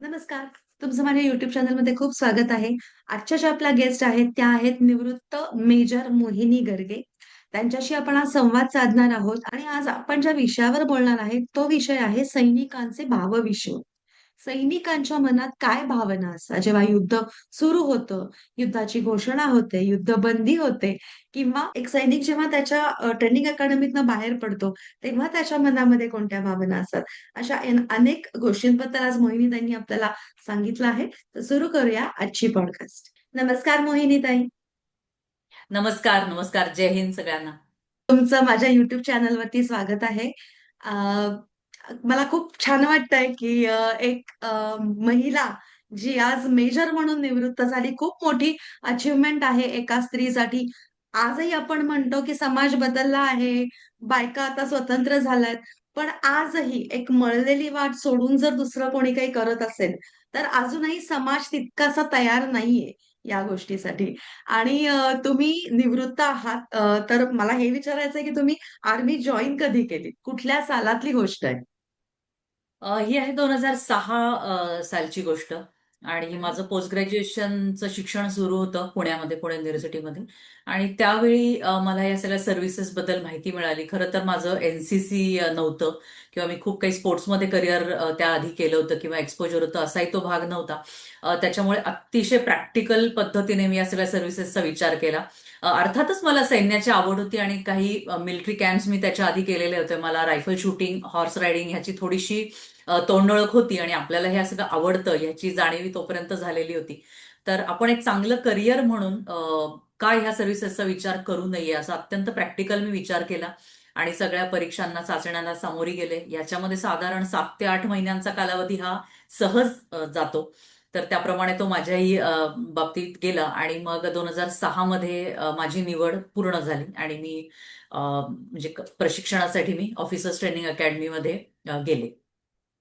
नमस्कार. तुमचं माझ्या YouTube चॅनलमध्ये खूप स्वागत आहे. आजच्या ज्या आपल्या गेस्ट आहेत, त्या आहेत निवृत्त मेजर मोहिनी गर्गे. त्यांच्याशी आपण आज संवाद साधणार आहोत आणि आज आपण ज्या विषयावर बोलणार आहे, तो विषय आहे सैनिकांचे भावविश्व. सैनिकांच्या मनात काय भावना असतात जेव्हा युद्ध सुरू होतं, युद्धाची घोषणा होते, युद्धबंदी होते किंवा एक सैनिक जेव्हा त्याच्या ट्रेनिंग अकॅडमीतनं बाहेर पडतो, तेव्हा त्याच्या मनामध्ये कोणत्या भावना असतात. अशा अनेक गोष्टींबद्दल आज मोहिनीताईंनी आपल्याला सांगितलं आहे. तर सुरू करूया आजची पॉडकास्ट. नमस्कार मोहिनीताई. नमस्कार, नमस्कार. जय हिंद सगळ्यांना. तुमचं माझ्या YouTube चॅनलवरती स्वागत आहे. अ, मला खूप छान वाटतंय, की एक महिला जी आज मेजर म्हणून निवृत्त झाली. खूप मोठी अचीव्हमेंट आहे एका स्त्रीसाठी. आजही आपण म्हणतो, की समाज बदलला आहे, बायका आता स्वतंत्र झाल्यात. पण आजही एक मळलेली वाट सोडून जर दुसरं कोणी काही करत असेल, तर अजूनही समाज तितकासा तयार नाहीये या गोष्टीसाठी. आणि तुम्ही निवृत्त आहात तर मला हे विचारायचंय की तुम्ही आर्मी जॉइन कधी केली? कुठल्या सालातली गोष्ट आहे? ही आहे 2006 सालची गोष्ट आणि हं. माझं पोस्ट ग्रॅज्युएशनचं शिक्षण सुरू होतं पुण्यामध्ये, पुणे युनिव्हर्सिटीमध्ये. आणि त्यावेळी मला या सगळ्या सर्व्हिसेस बद्दल माहिती मिळाली. खरं तर माझं एनसीसी नव्हतं किंवा मी खूप काही स्पोर्ट्समध्ये करिअर त्याआधी केलं होतं किंवा एक्सपोजर होतं, असाही तो भाग नव्हता. त्याच्यामुळे अतिशय प्रॅक्टिकल पद्धतीने मी या सगळ्या सर्व्हिसेसचा विचार केला. अर्थातच मला सैन्याची आवड होती आणि काही मिलिटरी कॅम्प्स मी त्याच्या आधी केलेले होते. मला रायफल शूटिंग, हॉर्स रायडिंग ह्याची थोडीशी तोंडओळख होती आणि आपल्याला हे सगळं आवडतं ह्याची जाणीव तोपर्यंत झालेली होती. तर आपण एक चांगलं करिअर म्हणून का ह्या सर्व्हिसेसचा विचार करू नये, असा अत्यंत प्रॅक्टिकल मी विचार केला आणि सगळ्या परीक्षांना, चाचण्यांना सामोरी गेले. याच्यामध्ये साधारण 7 ते 8 महिन्यांचा कालावधी हा सहज जातो. तर त्याप्रमाणे तो माझ्याही बाबतीत गेला आणि मग 2006 मध्ये माझी निवड पूर्ण झाली आणि मी म्हणजे प्रशिक्षणासाठी मी ऑफिसर्स ट्रेनिंग अकॅडमीमध्ये गेले.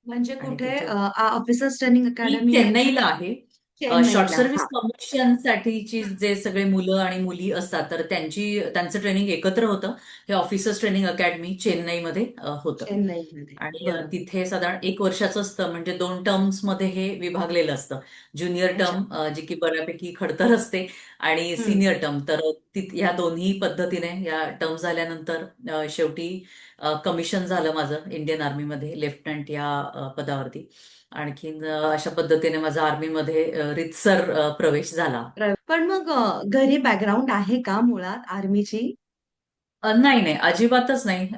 म्हणजे आणि कुठे तिथे ऑफिसर्स ट्रेनिंग मी अकॅडमी म्हणजे चेन्नईला आहे. शॉर्ट चेन्नईला. सर्व्हिस हां. कमिशनसाठीची जे सगळे मुलं आणि मुली असतात, तर त्यांचं ट्रेनिंग एकत्र होतं. हे ऑफिसर्स ट्रेनिंग अकॅडमी चेन्नईमध्ये होतं. चेन्नईमध्ये. आणि बरं. तिथे साधारण 1 वर्षाचं असतं, म्हणजे 2 टर्म्समध्ये हे विभागलेलं असतं. ज्युनियर अच्छा. टर्म जी की बऱ्यापैकी खडतर असते आणि हं. Senior term. तर ह्या दोन्ही पद्धतीने या टर्म झाल्यानंतर शेवटी कमिशन झालं माझं इंडियन आर्मीमध्ये लेफ्टनंट या पदावरती. आणखीन अशा पद्धतीने माझा आर्मीमध्ये रीतसर प्रवेश झाला. पण मग घरी बॅकग्राऊंड आहे का मुळात आर्मीची? नाही, नाही. अजिबातच नाही.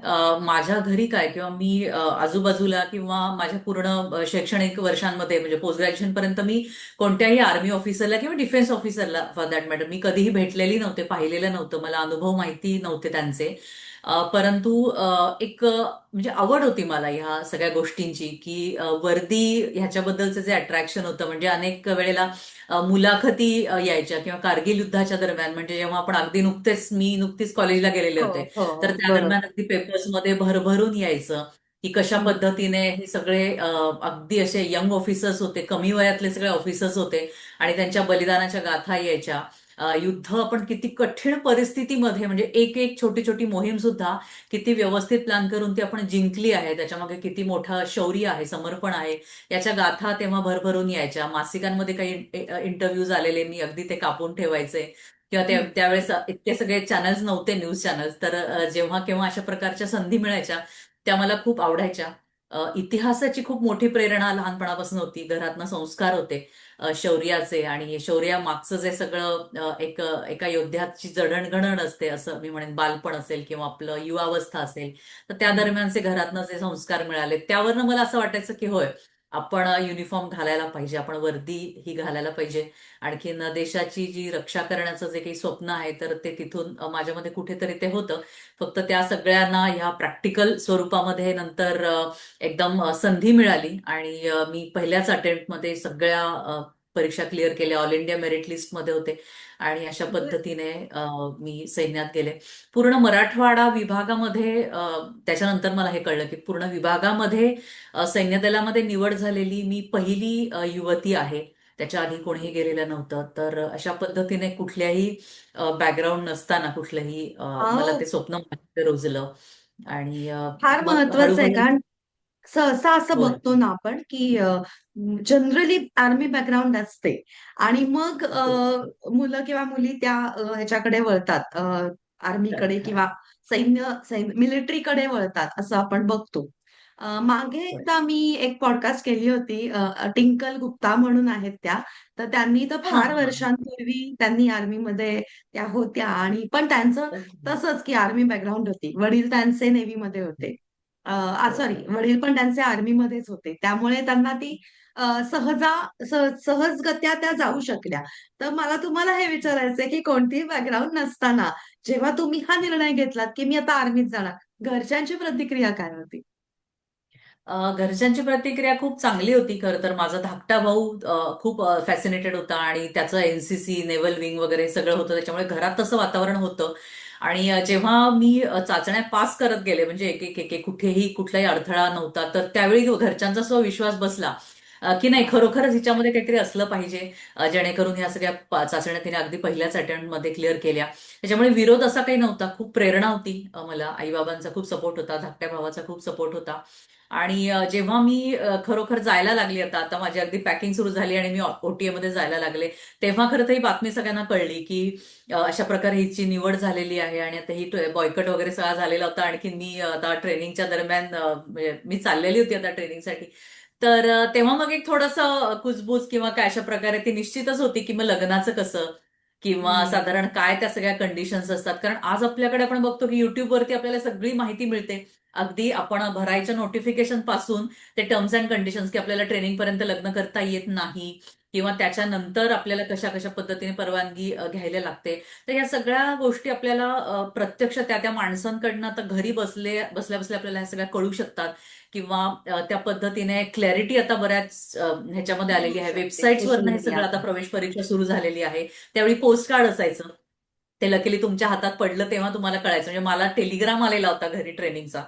माझ्या घरी काय किंवा मी आजूबाजूला किंवा माझ्या पूर्ण शैक्षणिक वर्षांमध्ये म्हणजे पोस्ट ग्रॅज्युएशन पर्यंत मी कोणत्याही आर्मी ऑफिसरला किंवा डिफेन्स ऑफिसरला फॉर दॅट मॅटर मी कधीही भेटलेली नव्हते, पाहिलेलं नव्हतं. मला अनुभव माहिती नव्हते त्यांचे. परंतु एक म्हणजे आवड होती मला ह्या सगळ्या गोष्टींची, की वर्दी ह्याच्याबद्दलचं जे अट्रॅक्शन होतं, म्हणजे अनेक वेळेला मुलाखती यायच्या किंवा कारगिल युद्धाच्या दरम्यान, म्हणजे जेव्हा आपण मी नुकतीच कॉलेजला गेलेले हो, होते. हो. तर त्या बरोबर. दरम्यान अगदी पेपर्समध्ये भरभरून यायचं की कशा हं. पद्धतीने हे सगळे अगदी असे यंग ऑफिसर्स होते, कमी वयातले सगळे ऑफिसर्स होते आणि त्यांच्या बलिदानाच्या गाथा यायच्या. युद्ध आपण किती कठीण परिस्थितीमध्ये, म्हणजे एक एक छोटी छोटी मोहीम सुद्धा किती व्यवस्थित प्लॅन करून ती आपण जिंकली आहे, त्याच्यामागे किती मोठं शौर्य आहे, समर्पण आहे, याच्या गाथा तेव्हा भरभरून यायच्या. मासिकांमध्ये काही इंटरव्ह्यूज आलेले मी अगदी ते कापून ठेवायचे किंवा हं. त्यावेळेस इतके सगळे चॅनल्स नव्हते, न्यूज चॅनल्स. तर जेव्हा केव्हा अशा प्रकारच्या संधी मिळायच्या त्या मला खूप आवडायच्या. इतिहासाची खूप मोठी प्रेरणा लहानपणापासून होती. घरातनं संस्कार होते शौर्याचे, आणि शौर्यामागचं जे सगळं एका योद्ध्याची जडणघडण असते, असं मी म्हणेन. बालपण असेल किंवा आपलं युवावस्था असेल, तर त्या हं. दरम्यानचे घरातनं जे संस्कार मिळाले, त्यावरनं मला असं वाटायचं की होय, आपण युनिफॉर्म घालायला पाहिजे, आपण वर्दी ही घालायला पाहिजे. आणखीन देशाची जी रक्षा करण्याचं जे काही स्वप्न आहे, तर ते तिथून माझ्यामध्ये कुठेतरी ते होतं. फक्त त्या सगळ्यांना ह्या प्रॅक्टिकल स्वरूपामध्ये नंतर एकदम संधी मिळाली आणि मी पहिल्याच अटेम्प्टमध्ये सगळ्या परीक्षा क्लिअर केल्या. ऑल इंडिया मेरिट लिस्टमध्ये होते आणि अशा बरं. पद्धतीने मी सैन्यात गेले. पूर्ण मराठवाडा विभागामध्ये त्याच्यानंतर मला हे कळलं की पूर्ण विभागामध्ये सैन्य दलामध्ये निवड झालेली मी पहिली युवती आहे. त्याच्या आधी कोणीही गेलेलं नव्हतं. तर अशा पद्धतीने कुठल्याही बॅकग्राऊंड नसताना मला हां. ते स्वप्न माझ्याकडे रुजलं आणि फार मग महत्वाचं आहे. हळूहळू. कारण सहसा असं होय. बघतो ना आपण की जनरली आर्मी बॅकग्राऊंड असते आणि मग हो. मुलं किंवा मुली त्या ह्याच्याकडे वळतात, खरंय, आर्मीकडे खरंय. किंवा सैन्य मिलिटरीकडे वळतात असं आपण बघतो. मागे होय. एकदा मी एक पॉडकास्ट केली होती, टिंकल गुप्ता म्हणून आहेत त्या. तर त्यांनी तर हां, फार हां. वर्षांपूर्वी त्यांनी आर्मीमध्ये त्या होत्या आणि पण त्यांचं ओके. तसंच की आर्मी बॅकग्राऊंड होती. वडील त्यांचे नेव्हीमध्ये होते. Sorry, okay. वडील पण त्यांचे आर्मीमध्येच होते. त्यामुळे त्यांना ती सहजगत्या त्या जाऊ शकल्या. तर मला तुम्हाला हे विचारायचंय, की कोणतीही बॅकग्राऊंड नसताना जेव्हा तुम्ही हा निर्णय घेतलात, की मी आता आर्मीत जाणार, घरच्यांची प्रतिक्रिया काय होती? घरच्यांची प्रतिक्रिया खूप चांगली होती. खरं तर माझा धाकटा भाऊ खूप फॅसिनेटेड होता आणि त्याचं एनसीसी, नेव्हल विंग वगैरे सगळं होतं. त्याच्यामुळे घरात तसं वातावरण होतं. आणि जेव्हा मी चाचण्या पास करत गेले, म्हणजे एक एक एक एक कुठेही कुठलाही अडथळा नव्हता, तर त्यावेळी घरच्यांचा असा विश्वास बसला की नाही, वाह! खरोखरच हिच्यामध्ये काहीतरी असलं पाहिजे, जेणेकरून ह्या सगळ्या चाचण्या तिने अगदी पहिल्याच अटेम्प्टमध्ये क्लिअर केल्या. त्याच्यामुळे विरोध असा काही नव्हता. खूप प्रेरणा होती मला. आईबाबांचा खूप सपोर्ट होता, धाकट्या भावाचा खूप सपोर्ट होता. आणि जेव्हा मी खरोखर जायला लागली, आता आता माझी अगदी पॅकिंग सुरू झाली आणि मी ओटीए मध्ये जायला लागले, तेव्हा खरं तर ही बातमी सगळ्यांना कळली की अशा प्रकारे हिची निवड झालेली आहे आणि आता ही बॉयकट वगैरे सगळा झालेला होता. आणखी मी आता ट्रेनिंगच्या दरम्यान म्हणजे मी चाललेली होती आता ट्रेनिंगसाठी. तर तेव्हा मग एक थोडंसं कुजबूज किंवा काय अशा प्रकारे ती निश्चितच होती की मग लग्नाचं कसं, किंवा हं. साधारण काय त्या सगळ्या कंडिशन्स असतात. कारण आज आपल्याकडे आपण बघतो की युट्यूबवरती आपल्याला सगळी माहिती मिळते. अगदी आपण भरायच्या नोटिफिकेशन पासून ते टर्म्स अँड कंडिशन्स, की आपल्याला ट्रेनिंग पर्यंत लग्न करता येत नाही किंवा त्याच्यानंतर आपल्याला कशा कशा पद्धतीने परवानगी घ्यायला लागते. तर या सगळ्या गोष्टी आपल्याला प्रत्यक्ष त्या त्या माणसांकडनं आता घरी बसल्या बसल्या आपल्याला ह्या सगळ्या कळू शकतात. किंवा त्या पद्धतीने क्लॅरिटी आता बऱ्याच ह्याच्यामध्ये आलेली मिळू आहे. शकते सोशल वेबसाईट्सवरनं हे सगळं आता मीडियातून. प्रवेश परीक्षा सुरू झालेली आहे. त्यावेळी पोस्ट कार्ड असायचं. ते लकीली तुमच्या हातात पडलं तेव्हा तुम्हाला कळायचं. म्हणजे मला टेलिग्राम आलेला होता घरी ट्रेनिंगचा,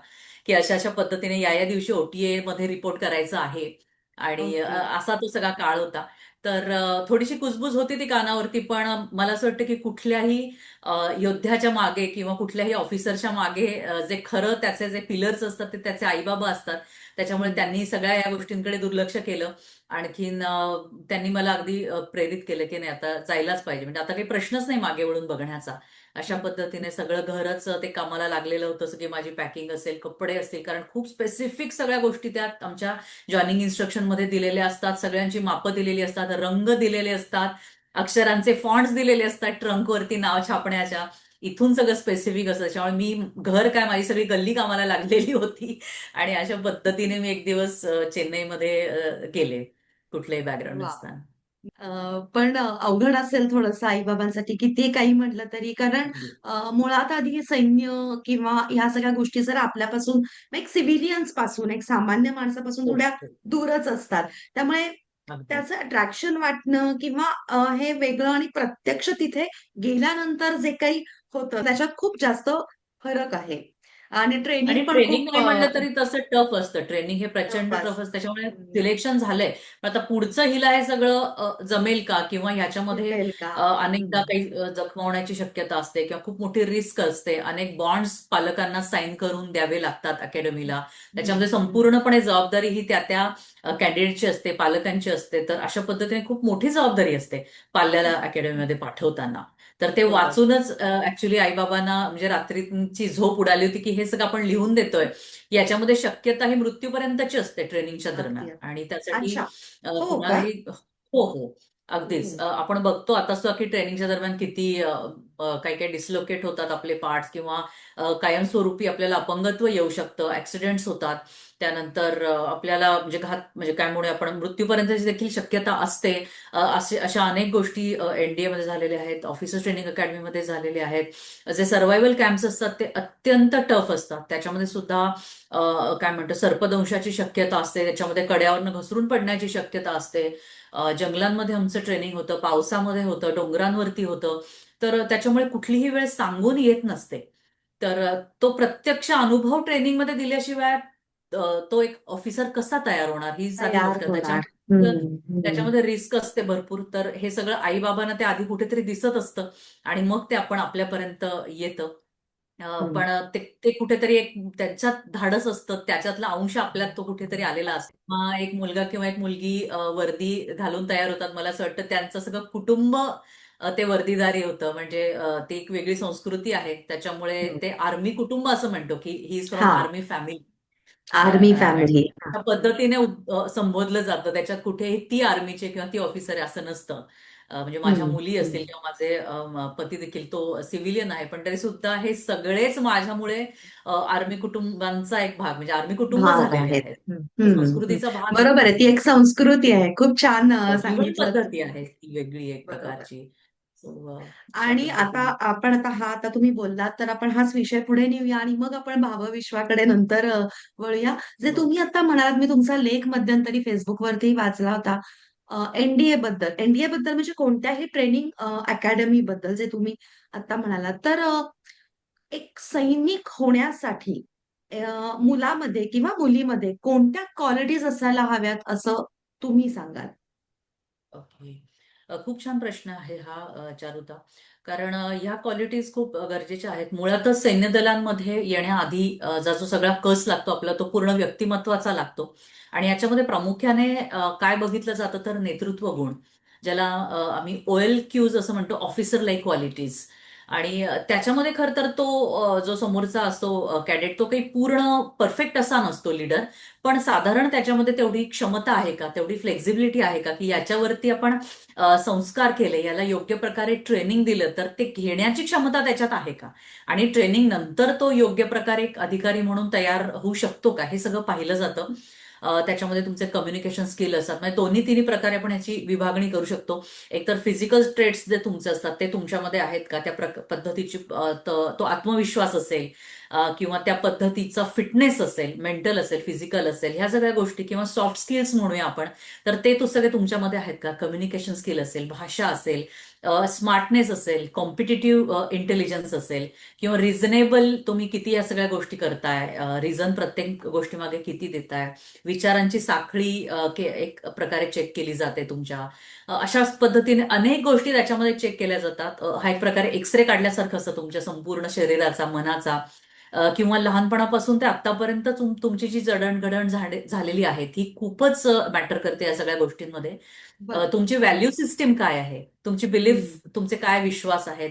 की अशा अशा पद्धतीने या दिवशी ओटीए मध्ये रिपोर्ट करायचं आहे. आणि ओके. असा तो सगळा काळ होता. तर थोडीशी कुजबूज होती ती कानावरती, पण मला असं वाटतं की कुठल्याही योद्ध्याच्या मागे किंवा कुठल्याही ऑफिसरच्या मागे जे खरं त्याचे जे पिलर्स असतात ते त्याचे आईबाबा असतात. त्याच्यामुळे हं. त्यांनी सगळ्या या गोष्टींकडे दुर्लक्ष केलं. आणखीन त्यांनी मला अगदी प्रेरित केलं की नाही, आता जायलाच पाहिजे. म्हणजे आता काही प्रश्नच नाही मागे वळून बघण्याचा. अशा पद्धतीने सगळं घरच ते कामाला लागलेलं होतं. सगळी माझी पॅकिंग असेल, कपडे असतील, कारण खूप स्पेसिफिक सगळ्या गोष्टी त्यात आमच्या जॉइनिंग इन्स्ट्रक्शन मध्ये दिलेल्या असतात. सगळ्यांची मापं दिलेली असतात, रंग दिलेले असतात, अक्षरांचे फॉन्ट्स दिलेले असतात ट्रंकवरती नाव छापण्याच्या. इथून सगळं स्पेसिफिक असतं. त्याच्यामुळे मी घर काय, माझी सगळी गल्ली कामाला लागलेली होती. आणि अशा पद्धतीने मी एक दिवस चेन्नईमध्ये गेले, कुठलंही बॅकग्राऊंड वाह! नसताना. पण अवघड असेल थोडंसं आई-बाबांसाठी किती काही म्हटलं तरी. कारण अगदी. मुळात आधी सैन्य किंवा ह्या सगळ्या गोष्टी जर आपल्यापासून, एक सिव्हिलियन्स पासून, एक सामान्य माणसापासून हो, थोड्या हो. दूरच असतात. त्यामुळे अगदी. त्याचं अट्रॅक्शन वाटणं किंवा हे वेगळं आणि प्रत्यक्ष तिथे गेल्यानंतर जे काही होतं त्याच्यात खूप जास्त फरक आहे. आणि आणि ट्रेनिंग पण ट्रेनिंग खूप नाही म्हटलं तरी तसं टफ असतं. ट्रेनिंग हे टफ प्रचंड टफ असतं. असतं. त्याच्यामुळे हं. सिलेक्शन झालंय. पण आता पुढचं हिला हे सगळं जमेल का? किंवा ह्याच्यामध्ये झेपेल का? अनेकदा हं. काही जखमवण्याची शक्यता असते किंवा खूप मोठी रिस्क असते. अनेक बॉन्ड्स पालकांना साईन करून द्यावे लागतात अकॅडमीला. हं, त्याच्यामध्ये हं. संपूर्णपणे जबाबदारी ही त्या त्या कॅन्डिडेटची असते, पालकांची असते. तर अशा पद्धतीने खूप मोठी जबाबदारी असते पाल्याला अकॅडमीमध्ये पाठवताना. तर ते बरोबर. वाचूनच ऍक्च्युली आईबाबांना म्हणजे रात्रीची झोप उडाली होती, की हे सगळं आपण लिहून देतोय. याच्यामध्ये शक्यता ही मृत्यूपर्यंतची असते ट्रेनिंगच्या दरम्यान. अगदी. आणि त्यासाठी अच्छा. हो का? कुणालाही, हो, हो. अगदीच. हं. आपण बघतो आता सुद्धा की ट्रेनिंगच्या दरम्यान किती काही काही डिस्लोकेट होतात आपले पार्ट्स, किंवा कायमस्वरूपी आपल्याला अपंगत्व येऊ शकतं, ऍक्सिडेंट्स होतात. त्यानंतर आपल्याला म्हणजे घात, म्हणजे काय म्हणूया आपण, मृत्यूपर्यंतची देखील शक्यता असते. अशा अनेक गोष्टी एनडीए मध्ये झालेल्या आहेत, ऑफिसर्स ट्रेनिंग अकॅडमीमध्ये झालेल्या आहेत. जे सर्व्हायवल कॅम्प्स असतात ते अत्यंत टफ असतात. त्याच्यामध्ये सुद्धा काय म्हणतो, सर्पदंशाची शक्यता असते, त्याच्यामध्ये कड्यावरनं घसरून पडण्याची शक्यता असते. जंगलांमध्ये आमचं ट्रेनिंग होतं, पावसामध्ये होतं, डोंगरांवरती होतं. तर त्याच्यामुळे कुठलीही वेळ सांगून येत नसते. तर तो प्रत्यक्ष अनुभव ट्रेनिंगमध्ये दिल्याशिवाय तो एक ऑफिसर कसा तयार होणार, ही साधी तयार गोष्ट आहे. होणार. त्याच्यामुळे हं, हं. त्याच्यामध्ये रिस्क असते भरपूर. तर हे सगळं आईबाबांना ते आधी कुठेतरी दिसत असतं आणि मग ते आपण आपल्यापर्यंत येतं. हं, पण ते ते कुठेतरी एक त्यांच्यात धाडस असतं, त्याच्यातला अंश आपल्यात तो कुठेतरी आलेला असतो. मग एक मुलगा किंवा एक मुलगी वर्दी घालून तयार होतात. मला असं वाटतं त्यांचं सगळं कुटुंब ते वर्दीधारी होतं. म्हणजे ती एक वेगळी संस्कृती आहे. त्याच्यामुळे हं. ते आर्मी कुटुंब असं म्हणतो, की ही इज फ्रॉम हां, आर्मी फॅमिली. आर्मी आणि फॅमिली. त्या पद्धतीने संबोधलं जातं. त्याच्यात कुठेही ती आर्मीचे किंवा ती ऑफिसर आहे असं नसतं. म्हणजे माझ्या हं, मुली असतील किंवा माझे पती देखील तो सिव्हिलियन आहे, पण तरी सुद्धा हे सगळेच माझ्यामुळे आर्मी कुटुंबांचा एक भाग म्हणजे आर्मी कुटुंब भाग झालेले आहेत. आहेत. हं, हं, हं. संस्कृतीचा भाग आहेत बरोबर आहे. ती ते. एक संस्कृती आहे. खूप छान जीवन सांगितलंत पद्धती तुम्ही. आहे ती वेगळी एक बरोबर. प्रकारची. So, अशा आणि आता पद्धतीने. आपण आता तुम्ही बोललात, तर आपण हाच विषय पुढे नेऊया आणि मग आपण भावविश्वाकडे नंतर वळूया. जे बरं. तुम्ही आता म्हणालात, मी तुमचा लेख मध्यंतरी Facebookवरती वाचला होता. एन-डी-ए बद्दल. एन-डी-ए बद्दल म्हणजे कोणत्याही ट्रेनिंग अकॅडमी बद्दल जे तुम्ही आता म्हणालात. तर एक सैनिक होण्यासाठी मुलामध्ये किंवा मुलीमध्ये कोणत्या क्वालिटीज असायला हव्यात असं तुम्ही सांगाल? ओके. खूप छान प्रश्न आहे हा चारुता. कारण ह्या क्वालिटीज खूप गरजेच्या आहेत. मुळातच सैन्य दलांमध्ये येण्याआधी जो सगळा कस लागतो आपला तो पूर्ण व्यक्तिमत्वाचा लागतो. आणि याच्यामध्ये प्रामुख्याने काय बघितलं जातं तर नेतृत्व गुण, ज्याला आम्ही OLQs असं म्हणतो, ऑफिसर लाईक क्वालिटीज. आणि त्याच्यामध्ये खरं तर तो जो समोरचा असतो कॅडेट, तो काही पूर्ण परफेक्ट असा नसतो लीडर. पण साधारण त्याच्यामध्ये तेवढी क्षमता आहे का, तेवढी फ्लेक्झिबिलिटी आहे का, की याच्यावरती आपण संस्कार केले, याला योग्य प्रकारे ट्रेनिंग दिलं तर ते घेण्याची क्षमता त्याच्यात आहे का, आणि ट्रेनिंग नंतर तो योग्य प्रकारे एक अधिकारी म्हणून तयार होऊ शकतो का, हे सगळं पाहिलं जातं. त्याच्यामध्ये तुमचे कम्युनिकेशन स्किल असतात. म्हणजे दोन्ही तिन्ही प्रकारे आपण याची विभागणी करू शकतो. एकतर फिजिकल ट्रेट्स जे तुमचे असतात ते तुमच्यामध्ये आहेत का, त्या पद्धतीची तो आत्मविश्वास असेल, किंवा त्या पद्धतीचा फिटनेस असेल, मेंटल असेल, फिजिकल असेल, ह्या सगळ्या गोष्टी, किंवा सॉफ्ट स्किल्स म्हणूया आपण, तर ते तो सगळे तुमच्यामध्ये आहेत का, कम्युनिकेशन स्किल असेल, भाषा असेल, स्मार्टनेस असेल, कॉम्पिटिटिव्ह इंटेलिजन्स असेल, किंवा रिझनेबल तुम्ही किती या सगळ्या गोष्टी करताय, रिझन प्रत्येक गोष्टीमागे किती देताय, विचारांची साखळी एक प्रकारे चेक केली जाते तुमच्या. अशाच पद्धतीने अनेक गोष्टी त्याच्यामध्ये चेक केल्या जातात. हा एक प्रकारे एक्सरे काढल्यासारखं असतं तुमच्या संपूर्ण शरीराचा, मनाचा. किंवा लहानपणापासून ते आतापर्यंत तुमची जी जडणघडण झालेली आहे ती खूपच मॅटर करते या सगळ्या गोष्टींमध्ये. बरं. तुमची व्हॅल्यू सिस्टीम काय आहे, तुमची बिलीफ, हं. तुमचे काय विश्वास आहेत,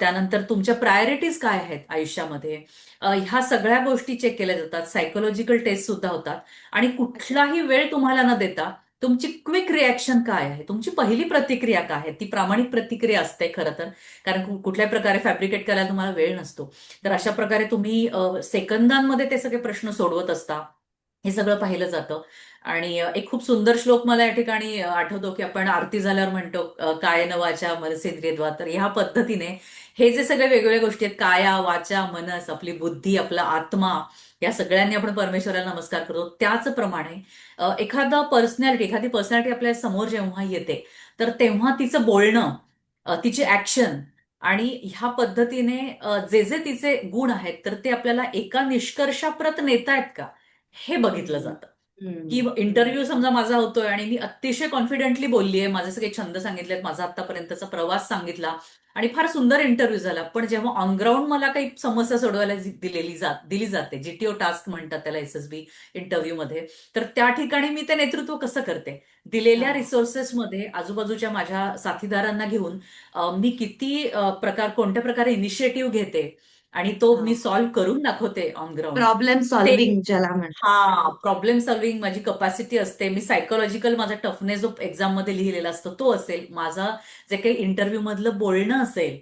त्यानंतर तुमच्या प्रायोरिटीज काय आहेत आयुष्यामध्ये, ह्या सगळ्या गोष्टी चेक केल्या जातात. सायकोलॉजिकल टेस्ट सुद्धा होतात. आणि अच्छा. कुठलाही वेळ तुम्हाला न देता तुमची क्विक रिॲक्शन काय आहे, तुमची पहिली प्रतिक्रिया काय आहे, ती प्रामाणिक प्रतिक्रिया असते खरं तर. कारण कुठल्याही प्रकारे फॅब्रिकेट करायला तुम्हाला वेळ नसतो. तर अशा हं. प्रकारे तुम्ही सेकंदांमध्ये ते सगळे प्रश्न सोडवत असता. हे सगळं पाहिलं जातं. आणि एक खूप सुंदर श्लोक मला या ठिकाणी आठवतो, की आपण आरती झाल्यावर म्हणतो, कायेन वाचा मनसेंद्रियद्वा. तर ह्या पद्धतीने हे जे सगळे वेगवेगळ्या गोष्टी आहेत, काया वाचा मनस, आपली बुद्धी, आपला आत्मा, या सगळ्यांनी आपण परमेश्वराला नमस्कार करतो. त्याचप्रमाणे एखादी पर्सनॅलिटी आपल्या समोर जेव्हा येते, तर तेव्हा तिचं बोलणं, तिची ऍक्शन, आणि ह्या पद्धतीने जे जे तिचे गुण आहेत तर ते आपल्याला एका निष्कर्षाप्रत नेतायत का, हे बघितलं हं. जातं. की हं. हं. इंटरव्ह्यू समजा माझा होतोय आणि मी अतिशय कॉन्फिडेंटली बोललीये, माझे सगळे छंद सांगितलेत, माझा आतापर्यंतचा प्रवास सांगितला, आणि फार सुंदर इंटरव्ह्यू झाला. पण जेव्हा ऑन ग्राउंड मला काही समस्या सोडवायला दिली जाते, जीटीओ टास्क म्हणतात त्याला SSB इंटरव्ह्यू मध्ये, तर त्या ठिकाणी मी ते नेतृत्व कसं करते, दिलेल्या हां. रिसोर्सेसमध्ये आजूबाजूच्या माझ्या साथीदारांना घेऊन मी किती कोणत्या प्रकारे इनिशिएटिव्ह घेते, आणि तो मी हां. सॉल्व्ह करून दाखवते ऑन ग्राउंड. प्रॉब्लेम ते सॉल्व्हिंग ज्याला म्हणतात. हा प्रॉब्लेम सॉल्व्हिंग माझी कपॅसिटी असते. मी सायकोलॉजिकल माझा टफनेस जो एक्झाम मध्ये लिहिलेला असतो तो असेल, माझा जे काही इंटरव्ह्यू मधलं बोलणं असेल,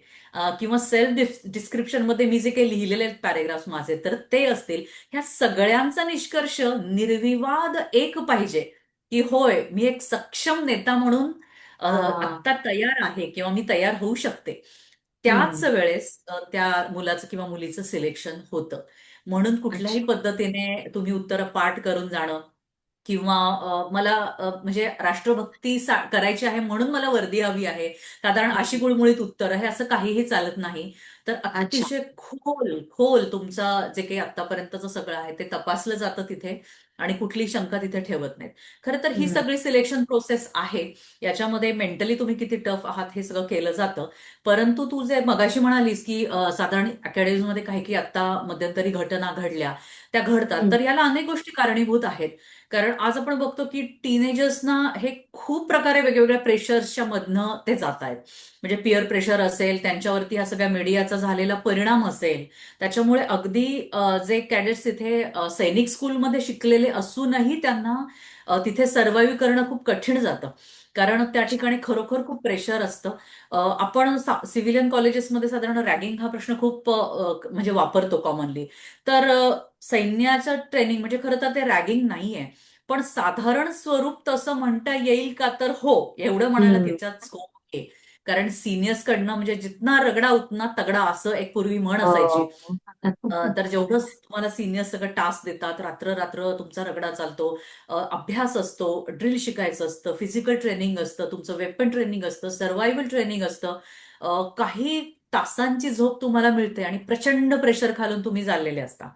किंवा सेल्फ डिस्क्रिप्शन मध्ये मी जे काही लिहिलेले आहेत पॅरेग्राफ्स माझे, तर ते असतील. ह्या सगळ्यांचा निष्कर्ष निर्विवाद एक पाहिजे, की होय मी एक सक्षम नेता म्हणून हां. आत्ता तयार आहे, किंवा मी तयार होऊ शकते. त्याच हं. वेळेस त्या मुलाचं किंवा मुलीचं सिलेक्शन होतं. म्हणून कुठल्याही अच्छा. पद्धतीने तुम्ही उत्तरं पाठ करून जाणं, किंवा मला म्हणजे राष्ट्रभक्ती करायची आहे म्हणून मला वर्दी हवी आहे, साधारण अशी हं. गुळमुळीत उत्तर हे असं काहीही चालत नाही. तर अच्छा. अतिशय खोल खोल तुमचं जे काही आतापर्यंतचं सगळं आहे ते तपासलं जातं तिथे. आणि कुठली शंका तिथे ठेवत नाहीत. खरं तर ही हम्म. सगळी सिलेक्शन प्रोसेस आहे. याच्यामध्ये मेंटली तुम्ही किती टफ आहात हे सगळं केलं जातं. परंतु तू जे मगाशी म्हणालीस की साधारण अकॅडमीमध्ये काही काही आता मध्यंतरी घटना घडल्या, त्या घडतात, हम्म. तर याला अनेक गोष्टी कारणीभूत आहेत. कारण आज आपण बघतो की टीनेजर्सना हे खूप प्रकारे वेगवेगळ्या प्रेशर्सच्या मधनं ते जात आहेत. म्हणजे पिअर प्रेशर असेल, त्यांच्यावरती हा सगळ्या मीडियाचा झालेला परिणाम असेल, त्याच्यामुळे अगदी जे कॅडेट्स तिथे सैनिक स्कूलमध्ये शिकलेले असूनही त्यांना तिथे सर्व्हाइव्ह करणं खूप कठीण जातं. कारण त्या ठिकाणी खरोखर खूप प्रेशर असतं. आपण सिव्हिलियन कॉलेजेसमध्ये साधारण रॅगिंग हा प्रश्न खूप म्हणजे वापरतो कॉमनली. तर सैन्याचं ट्रेनिंग म्हणजे खरं तर ते रॅगिंग नाहीये. पण साधारण स्वरूप तसं म्हणता येईल का, तर हो, एवढं म्हणायला हम्म. त्याच्यात स्कोप आहे. कारण सिनियर्स कडनं म्हणजे जितना रगडा उतना तगडा असं एक पूर्वी म्हण असायची. हो. तर जेवढं तुम्हाला सिनियर्स सगळं टास्क देतात, रात्र रात्र तुमचा रगडा चालतो, अभ्यास असतो, ड्रिल शिकायचं असतं, फिजिकल ट्रेनिंग असतं, तुमचं वेपन ट्रेनिंग असतं, सर्व्हायव्हल ट्रेनिंग असतं, काही तासांची झोप तुम्हाला मिळते आणि प्रचंड प्रेशर खालून तुम्ही चाललेले असता.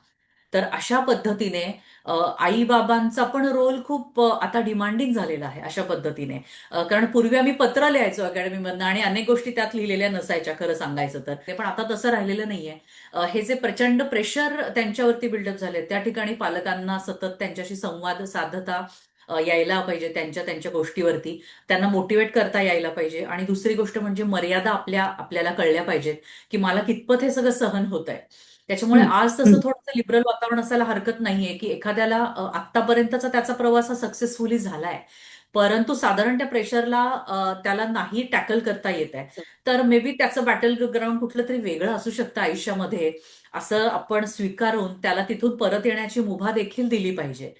तर अशा पद्धतीने आई-बाबांचा पण रोल खूप आता डिमांडिंग झालेला आहे अशा पद्धतीने. कारण पूर्वी आम्ही पत्र लिहायचो अकॅडमीमधनं आणि अनेक गोष्टी त्यात लिहिलेल्या नसायच्या खरं सांगायचं तर. ते पण आता तसं राहिलेलं नाहीये. हे जे प्रचंड प्रेशर त्यांच्यावरती बिल्डअप झाले, त्या ठिकाणी पालकांना सतत त्यांच्याशी संवाद साधता यायला पाहिजे त्यांच्या त्यांच्या गोष्टीवरती. त्यांना मोटिवेट करता यायला पाहिजे आणि दुसरी गोष्ट म्हणजे मर्यादा आपल्याला कळल्या पाहिजेत, की मला कितपत हे सगळं सहन होत आहे. त्याच्यामुळे हम्म. आज तसं हम्म. थोडंसं लिबरल वातावरण असायला हरकत नाहीये, की एखाद्याला आत्तापर्यंतचा त्याचा प्रवास हा सक्सेसफुली झालाय. परंतु साधारण त्या प्रेशरला त्याला नाही टॅकल करता येत आहे. तर मे बी त्याचं बॅटल ग्राउंड कुठलं तरी वेगळं असू शकतं आयुष्यामध्ये, असं आपण स्वीकारून त्याला तिथून परत येण्याची मुभा देखील दिली पाहिजे.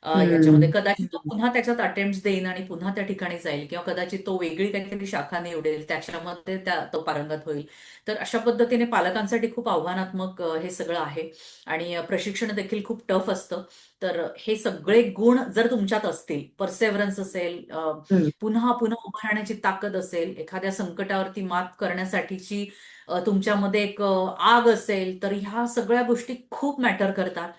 याच्यामध्ये हम्म. कदाचित तो हम्म. पुन्हा त्याच्यात अटेम्प्ट देईन आणि पुन्हा त्या ठिकाणी जाईल, किंवा कदाचित तो वेगळी काहीतरी शाखा निवडेल, त्याच्यामध्ये तो पारंगत होईल. तर अशा पद्धतीने पालकांसाठी खूप आव्हानात्मक हे सगळं आहे. आणि प्रशिक्षण देखील खूप टफ असतं. तर हे सगळे गुण जर तुमच्यात असतील, परसेव्हरन्स असेल, हम्म. पुन्हा पुन्हा उभं राहण्याची ताकद असेल, एखाद्या संकटावरती मात करण्यासाठीची तुमच्यामध्ये एक आग असेल, तर ह्या सगळ्या गोष्टी खूप मॅटर करतात.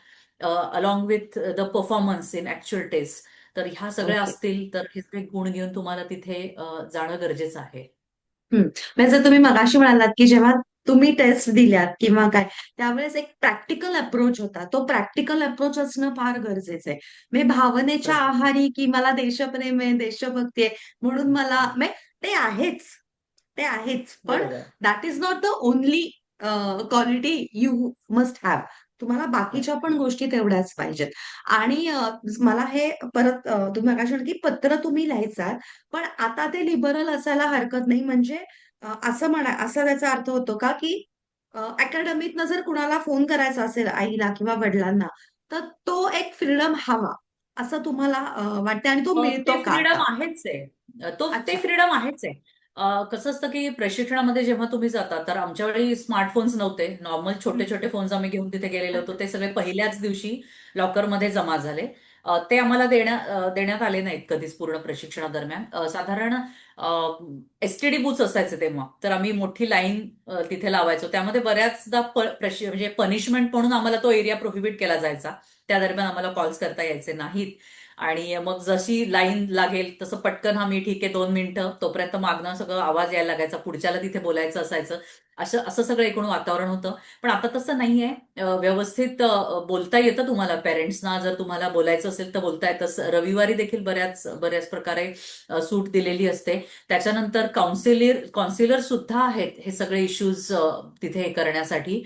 Along with the performance in actual test. तर ह्या सगळ्या ओके. असतील तर हे सगळे गुण घेऊन तुम्हाला तिथे जाणं गरजेचं आहे. हम्म. म्हणजे जर तुम्ही मगाशी म्हणालात की जेव्हा तुम्ही टेस्ट दिल्यात किंवा काय, त्यावेळेस एक प्रॅक्टिकल अप्रोच होता. तो प्रॅक्टिकल अप्रोच असणं फार गरजेचं आहे. म्हणजे भावनेच्या बरोबर. आहारी की मला देशप्रेम आहे, देशभक्ती आहे म्हणून मला म्हणजे ते आहेच. ते आहेच. पण बरोबर. That is not the only quality you must have. तुम्हाला बाकीच्या पण गोष्टी तेवढ्याच पाहिजेत. आणि मला हे परत तुम्ही मगाशी म्हणालात की पत्र तुम्ही लिहायचात. पण आता ते लिबरल असायला हरकत नाही. म्हणजे असं त्याचा अर्थ होतो का, की अकॅडमीतनं जर कुणाला फोन करायचा असेल आईला किंवा वडिलांना, तर तो एक फ्रीडम हवा, असं तुम्हाला वाटतं आणि तो ते मिळतो का फ्रीडम आता? आहेच आहे. ते अच्छा. फ्रीडम आहेच आहे. कसं असतं की प्रशिक्षणामध्ये जेव्हा तुम्ही जाता, तर आमच्या वेळी स्मार्टफोन्स नव्हते. नॉर्मल छोटे छोटे फोन्स आम्ही घेऊन तिथे गेलेलो होतो. ते सगळे पहिल्याच दिवशी लॉकरमध्ये जमा झाले. ते आम्हाला देण्यात आले नाहीत कधीच पूर्ण प्रशिक्षणादरम्यान. साधारण एसटीडी बूथ्स असायचे तेव्हा. तर आम्ही मोठी लाईन तिथे लावायचो. त्यामध्ये बऱ्याचदा म्हणजे पनिशमेंट म्हणून आम्हाला तो एरिया प्रोहिबिट केला जायचा. त्या दरम्यान आम्हाला कॉल्स करता यायचे नाहीत. आणि मग जशी लाईन लागेल तसं पटकन हा मी ठीक आहे 2 मिनिटं, तोपर्यंत मागणं सगळं आवाज यायला लागायचा, पुढच्याला तिथे बोलायचं असायचं. असं असं सगळं एकूण वातावरण होतं. पण आता तसं नाहीये. व्यवस्थित बोलता येतं तुम्हाला पेरेंट्सना. जर तुम्हाला बोलायचं असेल तर बोलता येतं. रविवारी देखील बऱ्याच बऱ्याच प्रकारे सूट दिलेली असते. त्याच्यानंतर काउन्सिलर सुद्धा आहेत हे सगळे इश्यूज तिथे हे करण्यासाठी.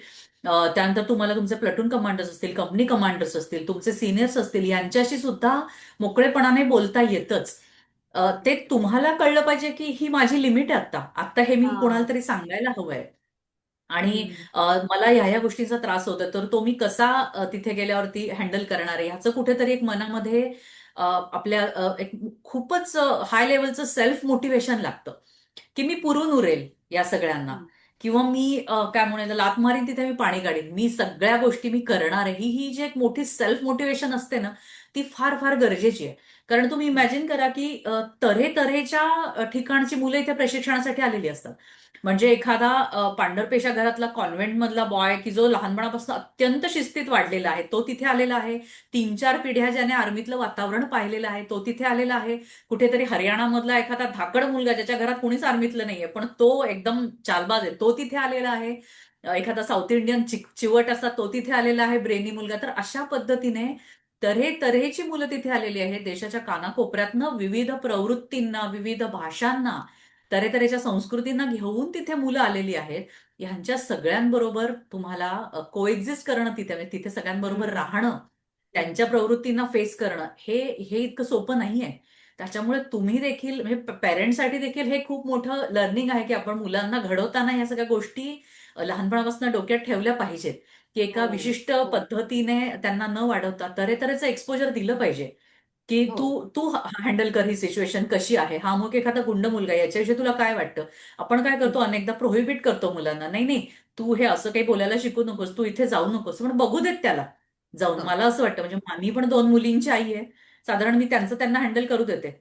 त्यानंतर तुम्हाला तुमचे प्लटून कमांडर्स असतील, कंपनी कमांडर्स असतील, तुमचे सिनियर्स असतील, यांच्याशी सुद्धा मोकळेपणाने बोलता येतच. ते तुम्हाला कळलं पाहिजे की ही माझी लिमिट आहे आता. आता हे मी कोणाला हां. तरी सांगायला हवंय. आणि हं. मला ह्या गोष्टींचा त्रास होतोय, तर तो मी कसा तिथे गेल्यावरती हँडल करणार आहे, ह्याचं कुठेतरी एक मनामध्ये आपल्या एक खूपच हाय लेवलचं सेल्फ मोटिवेशन लागतं, की मी पुरून उरेल या सगळ्यांना. हं. किंवा मी काय म्हणेल, लात मारीन तिथे मी पाणी काढीन, मी सगळ्या गोष्टी मी करणार आहे. ही ही जी एक मोठी सेल्फ मोटिवेशन असते ना, ती फार फार गरजेची आहे. कारण तुम्ही इमॅजिन करा की तऱ्हेतऱ्हेच्या ठिकाणची मुलं इथे प्रशिक्षणासाठी आलेली असतात. म्हणजे एखादा पांढरपेशा घरातला कॉन्व्हेंट मधला बॉय की जो लहानपणापासून अत्यंत शिस्तीत वाढलेला आहे, तो तिथे आलेला आहे. 3-4 पिढ्या ज्याने आर्मीतलं वातावरण पाहिलेलं आहे, तो तिथे आलेला आहे. कुठेतरी हरियाणामधला एखादा धाकड मुलगा ज्याच्या घरात कुणीच आर्मीतलं नाहीये, पण तो एकदम चालबाज आहे, तो तिथे आलेला आहे. एखादा साऊथ इंडियन चिवट असा तो तिथे आलेला आहे, ब्रेनी मुलगा. तर अशा पद्धतीने तऱ्हेची मुलं तिथे आलेली आहेत. देशाच्या कानाकोपऱ्यातनं विविध प्रवृत्तींना, विविध भाषांना, तऱ्हेतऱ्हेच्या संस्कृतींना घेऊन तिथे मुलं आलेली आहेत. ह्यांच्या सगळ्यांबरोबर तुम्हाला कोएक्झिस्ट करणं तिथे, म्हणजे तिथे सगळ्यांबरोबर हम्म. राहणं, त्यांच्या प्रवृत्तींना फेस करणं, हे हे इतकं सोपं नाहीये. त्याच्यामुळे तुम्ही देखील, म्हणजे पेरेंट्ससाठी देखील हे खूप मोठं लर्निंग आहे की आपण मुलांना घडवताना ह्या सगळ्या गोष्टी लहानपणापासून डोक्यात ठेवल्या पाहिजेत, की एका हो. विशिष्ट हो. पद्धतीने त्यांना न वाढवता तऱ्हेतऱ्हेचं एक्सपोजर दिलं पाहिजे. की हो. तू तू हँडल कर ही सिच्युएशन कशी आहे. हा मग एखादा गुंड मुलगा आहे, याच्याविषयी तुला काय वाटतं? आपण काय हम्म. करतो, अनेकदा प्रोहिबिट करतो मुलांना. नाही नाही, तू हे असं काही बोलायला शिकू नकोस, तू इथे जाऊ नकोस. पण बघू देत त्याला जाऊन. हो. मला असं वाटतं, म्हणजे मी पण 2 मुलींची आई आहे. साधारण मी त्यांचं त्यांना हँडल करू देते.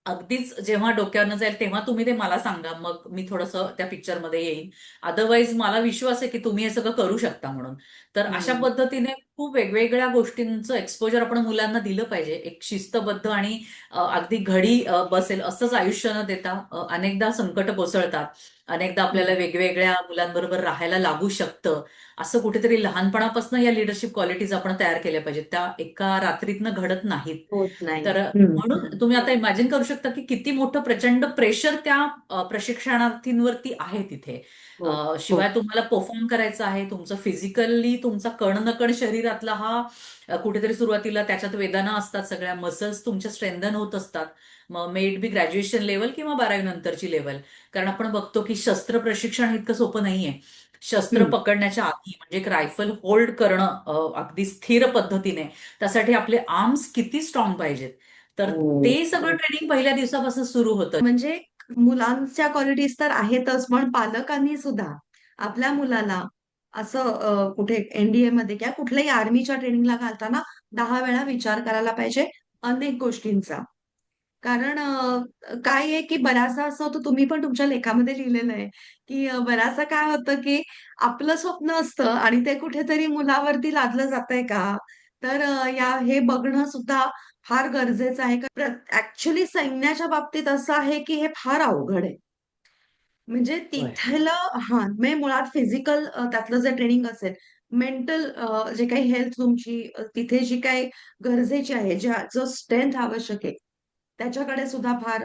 अगदीच जेव्हा डोक्यावरनं जाईल तेव्हा तुम्ही ते मला सांगा, मग मी थोडंसं त्या पिक्चरमध्ये येईन. अदरवाईज मला विश्वास आहे की तुम्ही हे सगळं करू शकता म्हणून. तर अशा हम्म. पद्धतीने खूप वेगवेगळ्या गोष्टींचं एक्सपोजर आपण मुलांना दिलं पाहिजे. एक शिस्तबद्ध आणि अगदी घडी बसेल असंच आयुष्य न देता, अनेकदा संकट कोसळतात. अनेकदा आपल्याला हम्म. वेगवेगळ्या मुलांबरोबर राहायला लागू शकतं. असं कुठेतरी लहानपणापासून या लिडरशिप क्वालिटीज आपण तयार केल्या पाहिजेत. त्या एका रात्रीतनं घडत नाहीत. होत नाही. तर हम्म. म्हणून हम्म. तुम्ही आता इमॅजिन करू शकता की किती मोठं प्रचंड प्रेशर त्या प्रशिक्षणार्थींवरती आहे तिथे. हो. हो. शिवाय तुम्हाला परफॉर्म करायचं आहे. तुमचं फिजिकली तुमचा कण शरीरातला हा कुठेतरी सुरुवातीला त्याच्यात वेदना असतात, सगळ्या मसल्स तुमच्या स्ट्रेंथन होत असतात. मग may it be graduation level किंवा 12वी नंतरची लेवल. कारण आपण बघतो की शस्त्र प्रशिक्षण इतकं सोपं नाहीये. शस्त्र हम्म. पकडण्याच्या आधी म्हणजे एक रायफल होल्ड करणं अगदी स्थिर पद्धतीने, त्यासाठी आपले आर्म्स किती स्ट्रॉंग पाहिजेत. तर हो. ते सगळं ट्रेनिंग पहिल्या दिवसापासून सुरू होतं. म्हणजे मुलांच्या क्वालिटीज तर आहेतच, पण पालकांनी सुद्धा आपल्या मुलाला असं कुठे एनडीए मध्ये किंवा कुठल्याही आर्मीच्या ट्रेनिंगला घालताना 10 वेळा विचार करायला पाहिजे अनेक गोष्टींचा. कारण काय आहे की बऱ्याचदा असं होतं, तुम्ही पण तुमच्या लेखामध्ये लिहिलेलं आहे, की बऱ्याचदा काय होतं की आपलं स्वप्न असतं आणि ते कुठेतरी मुलावरती लादलं जातंय का? तर हे बघणं सुद्धा फार गरजेचं आहे. ऍक्च्युली सैन्याच्या बाबतीत असं आहे की हे फार अवघड आहे. म्हणजे होय. तिथलं हां, म्हणजे मुळात फिजिकल त्यातलं जे ट्रेनिंग असेल, मेंटल जे काही हेल्थ तुमची तिथे जी काही गरजेची आहे, जो स्ट्रेंथ आवश्यक आहे, त्याच्याकडे सुद्धा फार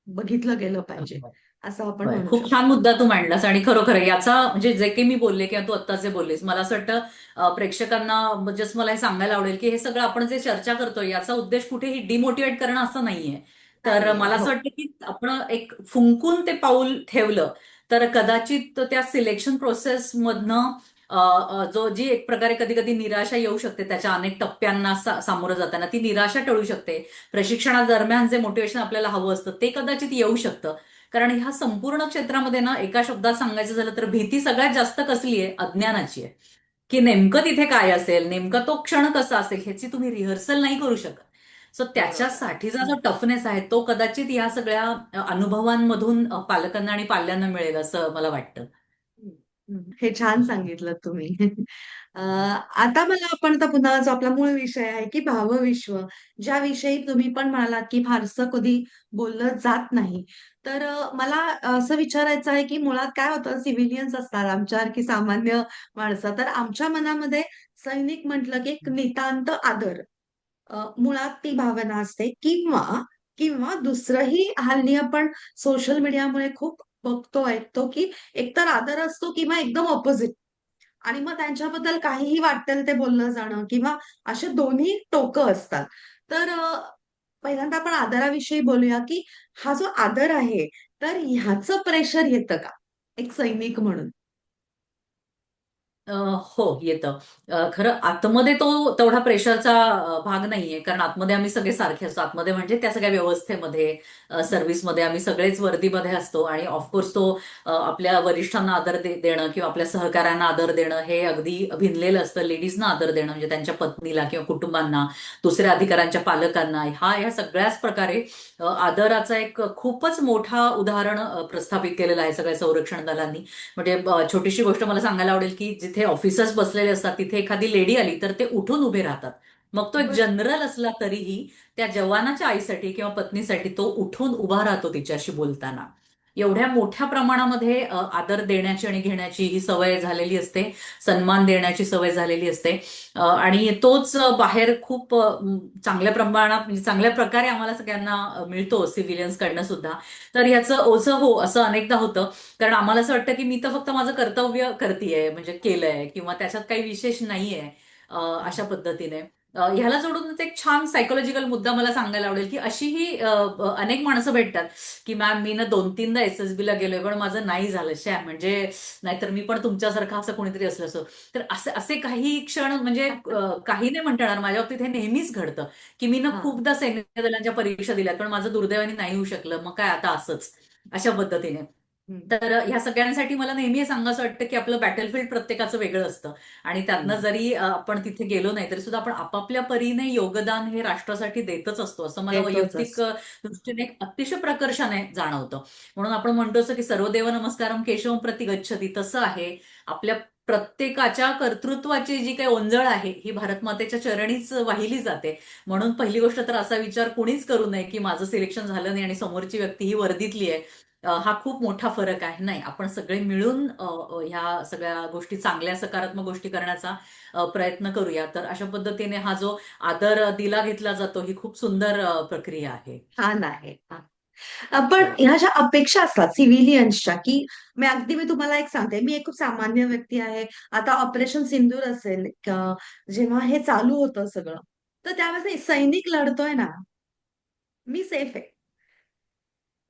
बघितलं गेलं पाहिजे, असं आपण होय. म्हणू खूप छान शकतो. मुद्दा तू मांडलास. आणि खरोखर याचा म्हणजे जे काही मी बोलले किंवा तू आत्ता जे बोललीस, मला असं वाटतं प्रेक्षकांना जस्ट मला हे सांगायला आवडेल की हे सगळं आपण जे चर्चा करतोय याचा उद्देश कुठेही डिमोटिवेट करणं असं नाहीये. तर नाहीये. मला असं हो. वाटतं की आपण एक फुंकून ते पाऊल ठेवलं तर कदाचित त्या सिलेक्शन प्रोसेस मधनं जी एक प्रकारे कधी कधी निराशा येऊ शकते, त्याच्या अनेक टप्प्यांना सामोरं जाताना ती निराशा टळू शकते. प्रशिक्षणादरम्यान जे मोटिवेशन आपल्याला हवं असतं ते कदाचित येऊ शकतं. कारण ह्या संपूर्ण क्षेत्रामध्ये ना, एका शब्दात सांगायचं झालं तर भीती सगळ्यात जास्त कसली आहे? अज्ञानाची आहे. की नेमकं तिथे काय असेल, नेमका तो क्षण कसा असेल, ह्याची तुम्ही रिहर्सल नाही करू शकत. सो बरोबर. त्याच्यासाठीचा जो टफनेस आहे तो कदाचित या सगळ्या अनुभवांमधून पालकांना आणि पाल्यांना मिळेल असं मला वाटतं. हं, हं. हे छान सांगितलंत तुम्ही. आता मला आपण तर पुन्हा जो आपला मूळ विषय आहे, की भावविश्व, ज्याविषयी तुम्ही पण म्हणालात, की फारसं कधी बोललं जात नाही. तर मला असं विचारायचं आहे, की मुळात काय होतं, सिव्हिलियन्स असतात आमच्यासारखी सामान्य माणसं, तर आमच्या मनामध्ये सैनिक म्हटलं, की एक नितांत आदर. मुळात ती भावना असते किंवा किंवा दुसरंही हल्ली आपण सोशल मीडियामुळे खूप बघतो, ऐकतो, की एकतर आदर असतो किंवा एकदम अपोझिट आणि मग त्यांच्याबद्दल काहीही वाटेल ते बोललं जाणं किंवा असे दोन्ही टोकं असतात. तर पहिल्यांदा आपण आदराविषयी बोलूया, की हा जो आदर आहे, तर ह्याचं प्रेशर येतं का? एक सैनिक म्हणून? हो, येतं. खरं आतमध्ये तो तेवढा प्रेशरचा भाग नाहीये, कारण आतमध्ये आम्ही सगळे सारखे असतो. आतमध्ये म्हणजे त्या सगळ्या व्यवस्थेमध्ये, सर्व्हिसमध्ये आम्ही सगळेच वर्दीमध्ये असतो आणि ऑफकोर्स तो आपल्या वरिष्ठांना आदर देणं किंवा आपल्या सहकाऱ्यांना आदर देणं हे अगदी भिनलेलं असतं. लेडीजना आदर देणं म्हणजे त्यांच्या पत्नीला किंवा कुटुंबांना, दुसऱ्या अधिकाऱ्यांच्या पालकांना, ह्या सगळ्याच प्रकारे आदराचा एक खूपच मोठा उदाहरण प्रस्थापित केलेलं आहे सगळ्या संरक्षण दलांनी. म्हणजे छोटीशी गोष्ट मला सांगायला आवडेल की जिथे ऑफिसर्स बसलेले असतात तिथे एखादी लेडी आली तर ते उठून उभे राहतात. मग तो एक बर. जनरल असला तरीही त्या जवानाच्या आईसाठी किंवा पत्नीसाठी तो उठून उभा राहतो तिच्याशी बोलताना. एवढ्या मोठ्या प्रमाणामध्ये आदर देण्याची आणि घेण्याची ही सवय झालेली असते. सन्मान देण्याची सवय झालेली असते. आणि तोच बाहेर खूप चांगल्या प्रमाणात म्हणजे चांगल्या प्रकारे आम्हाला सगळ्यांना मिळतो सिव्हिलियन्स कडनं सुद्धा. तर ह्याचं ओझं हो असं अनेकदा होतं. कारण आम्हाला असं वाटतं की मी तर फक्त माझं कर्तव्य करतेय म्हणजे केलंय किंवा त्याच्यात काही विशेष नाहीये. हा. अशा पद्धतीने ह्याला जोडून एक छान सायकोलॉजिकल मुद्दा मला सांगायला आवडेल की अशीही अनेक माणसं भेटतात की मॅम मी ना 2-3दा एसएसबी ला गेलोय पण माझं नाही झालं शॅ म्हणजे नाहीतर मी पण तुमच्यासारखं असं कोणीतरी असलं असं. तर असे असे काही क्षण म्हणजे काही नाही म्हणता येणार माझ्या बाबतीत हे नेहमीच घडतं की मी ना हा. खूपदा सैन्य दलांच्या परीक्षा दिल्यात पण माझं दुर्दैवाने नाही होऊ शकलं मग काय आता असंच अशा पद्धतीने. हम्म. तर ह्या सगळ्यांसाठी मला नेहमी हे सांगायचं वाटतं की आपलं बॅटलफील्ड प्रत्येकाचं वेगळं असतं आणि त्यातनं हम्म. जरी आपण तिथे गेलो नाही तरी सुद्धा आपण आपापल्या परीने योगदान हे राष्ट्रासाठी देतच असतो असं मला देतोच वैयक्तिक असतो. दृष्टीने एक अतिशय प्रकर्षाने जाणवतं. म्हणून आपण म्हणतो असं की सर्वदेव नमस्कारम केशवम प्रति गच्छती तसं आहे. आपल्या प्रत्येकाच्या कर्तृत्वाची जी काही ओंजळ आहे ही भारतमातेच्या चरणीच वाहिली जाते. म्हणून पहिली गोष्ट तर असा विचार कुणीच करू नये की माझं सिलेक्शन झालं नाही आणि समोरची व्यक्ती ही वर्दीतली आहे. हा खूप मोठा फरक आहे. नाही, आपण सगळे मिळून ह्या सगळ्या गोष्टी चांगल्या सकारात्मक गोष्टी करण्याचा प्रयत्न करूया. तर अशा पद्धतीने हा जो आदर दिला घेतला जातो ही खूप सुंदर प्रक्रिया आहे. छान आहे. हा. पण हो. ह्या ज्या अपेक्षा असतात सिव्हिलियन्सच्या, की मी तुम्हाला एक सांगते, मी एक खूप सामान्य व्यक्ती आहे. आता ऑपरेशन सिंदूर असेल, जेव्हा हे चालू होतं सगळं, तर त्यावेळेस नाही, सैनिक लढतोय ना, मी सेफ आहे.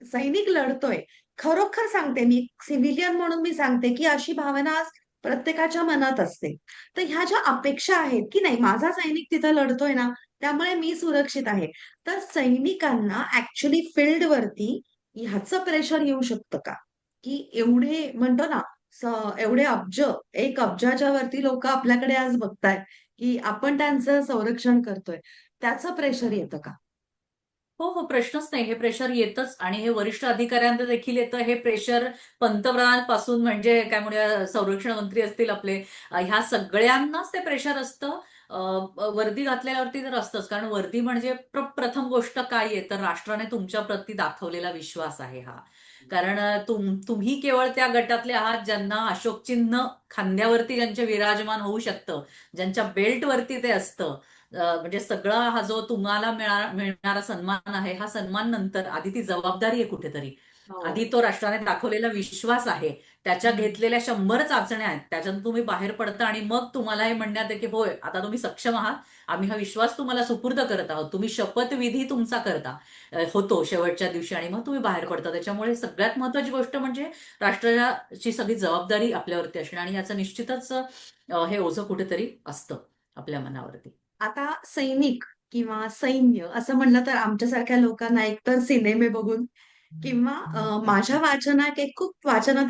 सैनिक लढतोय. खरोखर सांगते मी, सिव्हिलियन म्हणून मी सांगते, की अशी भावना आज प्रत्येकाच्या मनात असते. तर ह्या ज्या अपेक्षा आहेत, की नाही माझा सैनिक तिथं लढतोय ना, त्यामुळे मी सुरक्षित आहे. तर सैनिकांना ऍक्च्युली फील्डवरती ह्याचं प्रेशर येऊ शकतं का? की एवढे म्हणतो ना, एवढे अब्ज, 1 अब्जाच्या वरती लोक आपल्याकडे आज बघतायत, की आपण त्यांचं संरक्षण करतोय. त्याचं प्रेशर येतं का? हो, हो, प्रश्नच नाही. हे प्रेशर येतच आणि हे वरिष्ठ अधिकाऱ्यांना देखील येतं. हे प्रेशर पंतप्रधानांपासून म्हणजे काय म्हणूया संरक्षण मंत्री असतील आपले, ह्या सगळ्यांनाच ते प्रेशर असतं. वर्दी घातल्यावरती तर असतंच. कारण वर्दी म्हणजे प्रथम गोष्ट काय आहे, तर राष्ट्राने तुमच्या प्रती दाखवलेला विश्वास आहे हा. कारण तुम्ही केवळ त्या गटातले आहात ज्यांना अशोक चिन्ह खांद्यावरती ज्यांच्या विराजमान होऊ शकतं, ज्यांच्या बेल्टवरती ते असतं. म्हणजे सगळा हा जो तुम्हाला मिळणारा सन्मान आहे हा सन्मान नंतर आधी ती जबाबदारी आहे कुठेतरी. आधी हो. तो राष्ट्राने दाखवलेला विश्वास आहे. त्याच्या हम्म. घेतलेल्या 100 चाचण्या आहेत त्याच्यातून तुम्ही बाहेर पडता आणि मग तुम्हाला हे म्हणण्यात आहे की होय आता तुम्ही सक्षम आहात. आम्ही हा विश्वास तुम्हाला सुपूर्द करत आहोत. तुम्ही शपथविधी तुमचा करता होतो शेवटच्या दिवशी आणि मग तुम्ही बाहेर पडता. त्याच्यामुळे सगळ्यात महत्वाची गोष्ट म्हणजे राष्ट्राची सगळी जबाबदारी आपल्यावरती असणे आणि याचं निश्चितच हे ओझं कुठेतरी असतं आपल्या मनावरती. आता सैनिक किंवा सैन्य असं म्हणलं तर आमच्यासारख्या लोकांना एकतर सिनेमे बघून किंवा माझ्या वाचनात एक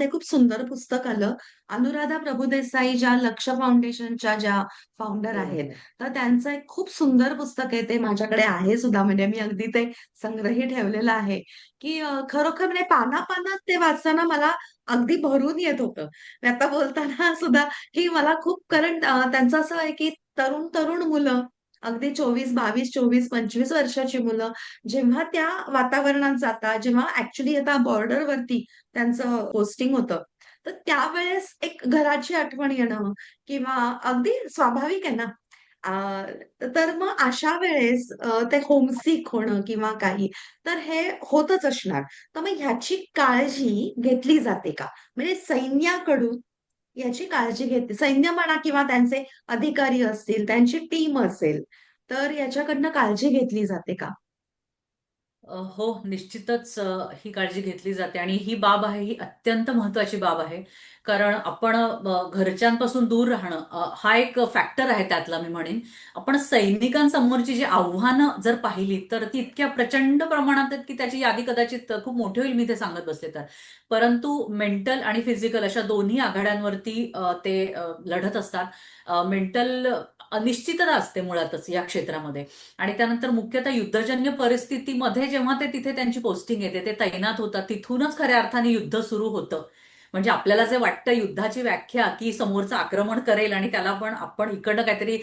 खूप सुंदर पुस्तक आलं. अनुराधा प्रभुदेसाई ज्या लक्ष फाउंडेशनच्या ज्या फाउंडर हो. आहेत, तर त्यांचं एक खूप सुंदर पुस्तक आहे. ते माझ्याकडे आहे सुद्धा, म्हणजे मी अगदी ते संग्रही ठेवलेलं आहे. की खरोखर म्हणजे पानापानात ते वाचताना मला अगदी भरून येत होतं. मी आता बोलताना सुद्धा की मला खूप, कारण त्यांचं असं आहे की तरुण तरुण मुलं, अगदी 24, 22, 24, 25 वर्षाची मुलं जेव्हा त्या वातावरणात जातात, जेव्हा ऍक्च्युली आता बॉर्डरवरती त्यांचं पोस्टिंग होतं, तर त्यावेळेस एक घराची आठवण येणं किंवा अगदी स्वाभाविक आहे ना. तर मग अशा वेळेस ते होमसिक होणं किंवा काही, तर हे होतच असणार. तर मग ह्याची काळजी घेतली जाते का? म्हणजे सैन्याकडून याची काळजी घेते सैन्य म्हणा किंवा त्यांचे अधिकारी असतील, त्यांची टीम असेल, तर याच्याकडनं काळजी घेतली जाते का? हो, निश्चितच ही काळजी घेतली जाते आणि ही बाब आहे, ही अत्यंत महत्वाची बाब आहे. कारण आपण घरच्यांपासून दूर राहणं हा एक फॅक्टर आहे त्यातला मी म्हणेन. आपण सैनिकांसमोरची जी आव्हानं जर पाहिली तर ती इतक्या प्रचंड प्रमाणात आहेत की त्याची यादी कदाचित खूप मोठी होईल मी ते सांगत बसले तर. परंतु मेंटल आणि फिजिकल अशा दोन्ही आघाड्यांवरती ते लढत असतात. मेंटल अनिश्चितता असते मुळातच या क्षेत्रामध्ये. आणि त्यानंतर मुख्यतः युद्धजन्य परिस्थितीमध्ये जेव्हा ते तिथे त्यांची पोस्टिंग येते, ते तैनात होतात, तिथूनच खऱ्या अर्थाने युद्ध सुरू होतं. म्हणजे आपल्याला जे वाटतं युद्धाची व्याख्या की समोरचं आक्रमण करेल आणि त्याला पण आपण इकडनं काहीतरी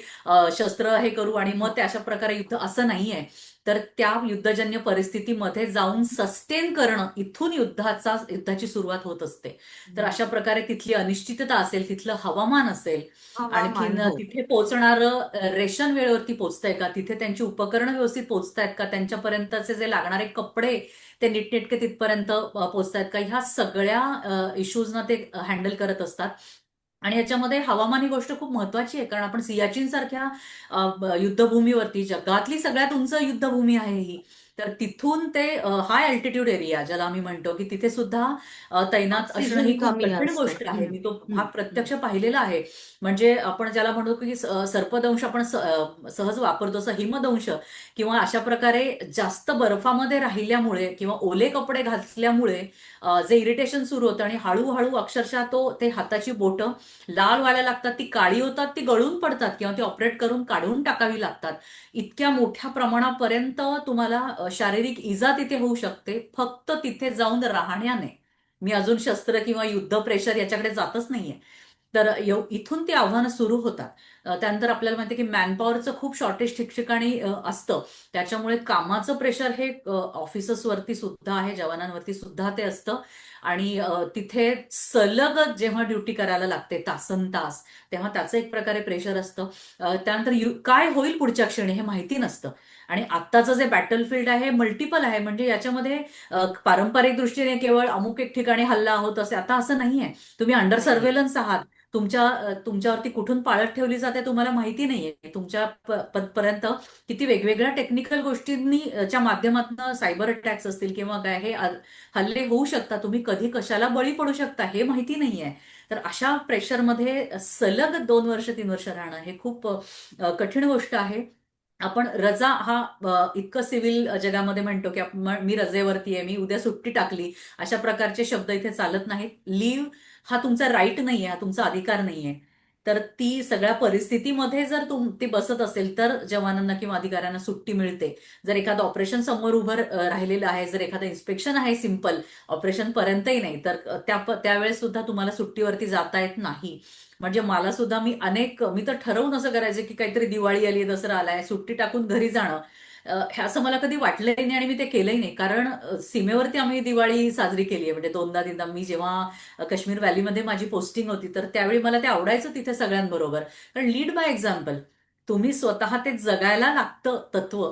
शस्त्र हे करू आणि मग ते अशा प्रकारे युद्ध, असं नाहीये. तर त्या युद्धजन्य परिस्थितीमध्ये जाऊन सस्टेन करणं, इथून युद्धाची सुरुवात होत असते. तर अशा प्रकारे तिथली अनिश्चितता असेल, तिथलं हवामान असेल, हवामान. आणखीन हो. तिथे पोहोचणारं रेशन वेळेवरती पोहोचतंय का, तिथे त्यांची उपकरणं व्यवस्थित पोहोचतायत का, त्यांच्यापर्यंतचे जे लागणारे कपडे ते नीटनेटके तिथपर्यंत पोहोचतायत का, ह्या सगळ्या इश्यूजना ते हँडल करत असतात. आणि याच्यामध्ये हवामान ही गोष्ट खूप महत्वाची आहे, कारण आपण सियाचीन सारख्या युद्धभूमीवरती, जगातली सगळ्यात उंच युद्धभूमी आहे ही. तर तिथून ते हाय अल्टिट्यूड एरिया ज्याला आम्ही म्हणतो, की तिथे सुद्धा तैनात असणं ऑक्सिजन ही खूप कमी कठीण असतं. गोष्ट आहे. हम्म, मी तो हम्म, भाग प्रत्यक्ष पाहिलेला आहे. म्हणजे आपण ज्याला म्हणतो की सर्पदंश आपण सहज वापरतो, असं हिमदंश किंवा अशा प्रकारे जास्त बर्फामध्ये राहिल्यामुळे किंवा ओले कपडे घातल्यामुळे जे इरिटेशन सुरू होतं आणि हळूहळू अक्षरशः ते हाताची बोटं लाल व्हायला लागतात, ती काळी होतात, ती गळून पडतात किंवा ती ऑपरेट करून काढून टाकावी लागतात. इतक्या मोठ्या प्रमाणापर्यंत तुम्हाला शारीरिक इजा तिथे होऊ शकते फक्त तिथे जाऊन राहण्याने. मी अजून शस्त्र किंवा युद्ध प्रेशर याच्याकडे जातच नाहीये. तर इथून ती आव्हानं सुरू होतात. त्यानंतर आपल्याला माहिती की मॅनपॉवरचं खूप शॉर्टेज ठिकठिकाणी असतं. त्याच्यामुळे कामाचं प्रेशर हे ऑफिसर्सवरती सुद्धा आहे, जवानांवरती सुद्धा ते असतं. आणि तिथे सलग जेव्हा ड्युटी करायला लागते तासनतास, तेव्हा त्याचं एक प्रकारे प्रेशर असतं. त्यानंतर काय होईल पुढच्या क्षणी हे माहिती नसतं. आणि आत्ताचं जे बॅटलफील्ड आहे मल्टिपल आहे. म्हणजे याच्यामध्ये पारंपरिक दृष्टीने केवळ अमुक एक ठिकाणी हल्ला होत असे, आता असं नाहीये. तुम्ही अंडर नाही. सर्व्हेलन्स आहात. तुमच्यावरती कुठून पाळत ठेवली जाते तुम्हाला माहिती नाहीये. तुमच्या पर्यंत किती वेगवेगळ्या टेक्निकल गोष्टींनी च्या माध्यमातून सायबर अटॅक्स असतील किंवा काय, हे हल्ले होऊ शकतात. तुम्ही कधी कशाला बळी पडू शकता हे माहिती नाहीये. तर अशा प्रेशरमध्ये सलग 2 वर्ष 3 वर्ष राहणं हे खूप कठीण गोष्ट आहे. आपण रजा हा इतकं सिव्हिल जगामध्ये म्हणतो की मी रजेवरती आहे, मी उद्या सुट्टी टाकली, अशा प्रकारचे शब्द इथे चालत नाहीत. लिव्ह हा तुमचा राईट नाहीये, हा तुमचा अधिकार नाहीये. तर ती सगळ्या परिस्थितीमध्ये जर ती बसत असेल तर जवानांना किंवा अधिकाऱ्यांना सुट्टी मिळते. जर एखादं ऑपरेशन समोर उभं राहिलेलं आहे, जर एखादं इन्स्पेक्शन आहे सिंपल, ऑपरेशन पर्यंतही नाही, तर त्यावेळेस सुद्धा तुम्हाला सुट्टीवरती जाता येत नाही. म्हणजे मला सुद्धा मी तर ठरवून असं करायचे की काहीतरी दिवाळी आली, दसरा आलाय, सुट्टी टाकून घरी जाणं. हे असं मला कधी वाटलंही नाही आणि मी ते केलंही नाही. कारण सीमेवरती आम्ही दिवाळी साजरी केली आहे. म्हणजे दोनदा तीनदा मी जेव्हा काश्मीर व्हॅलीमध्ये माझी पोस्टिंग होती, तर त्यावेळी मला ते आवडायचं तिथे सगळ्यांबरोबर. कारण लीड बाय एक्झाम्पल, तुम्ही स्वतः ते जगायला लागतं तत्व.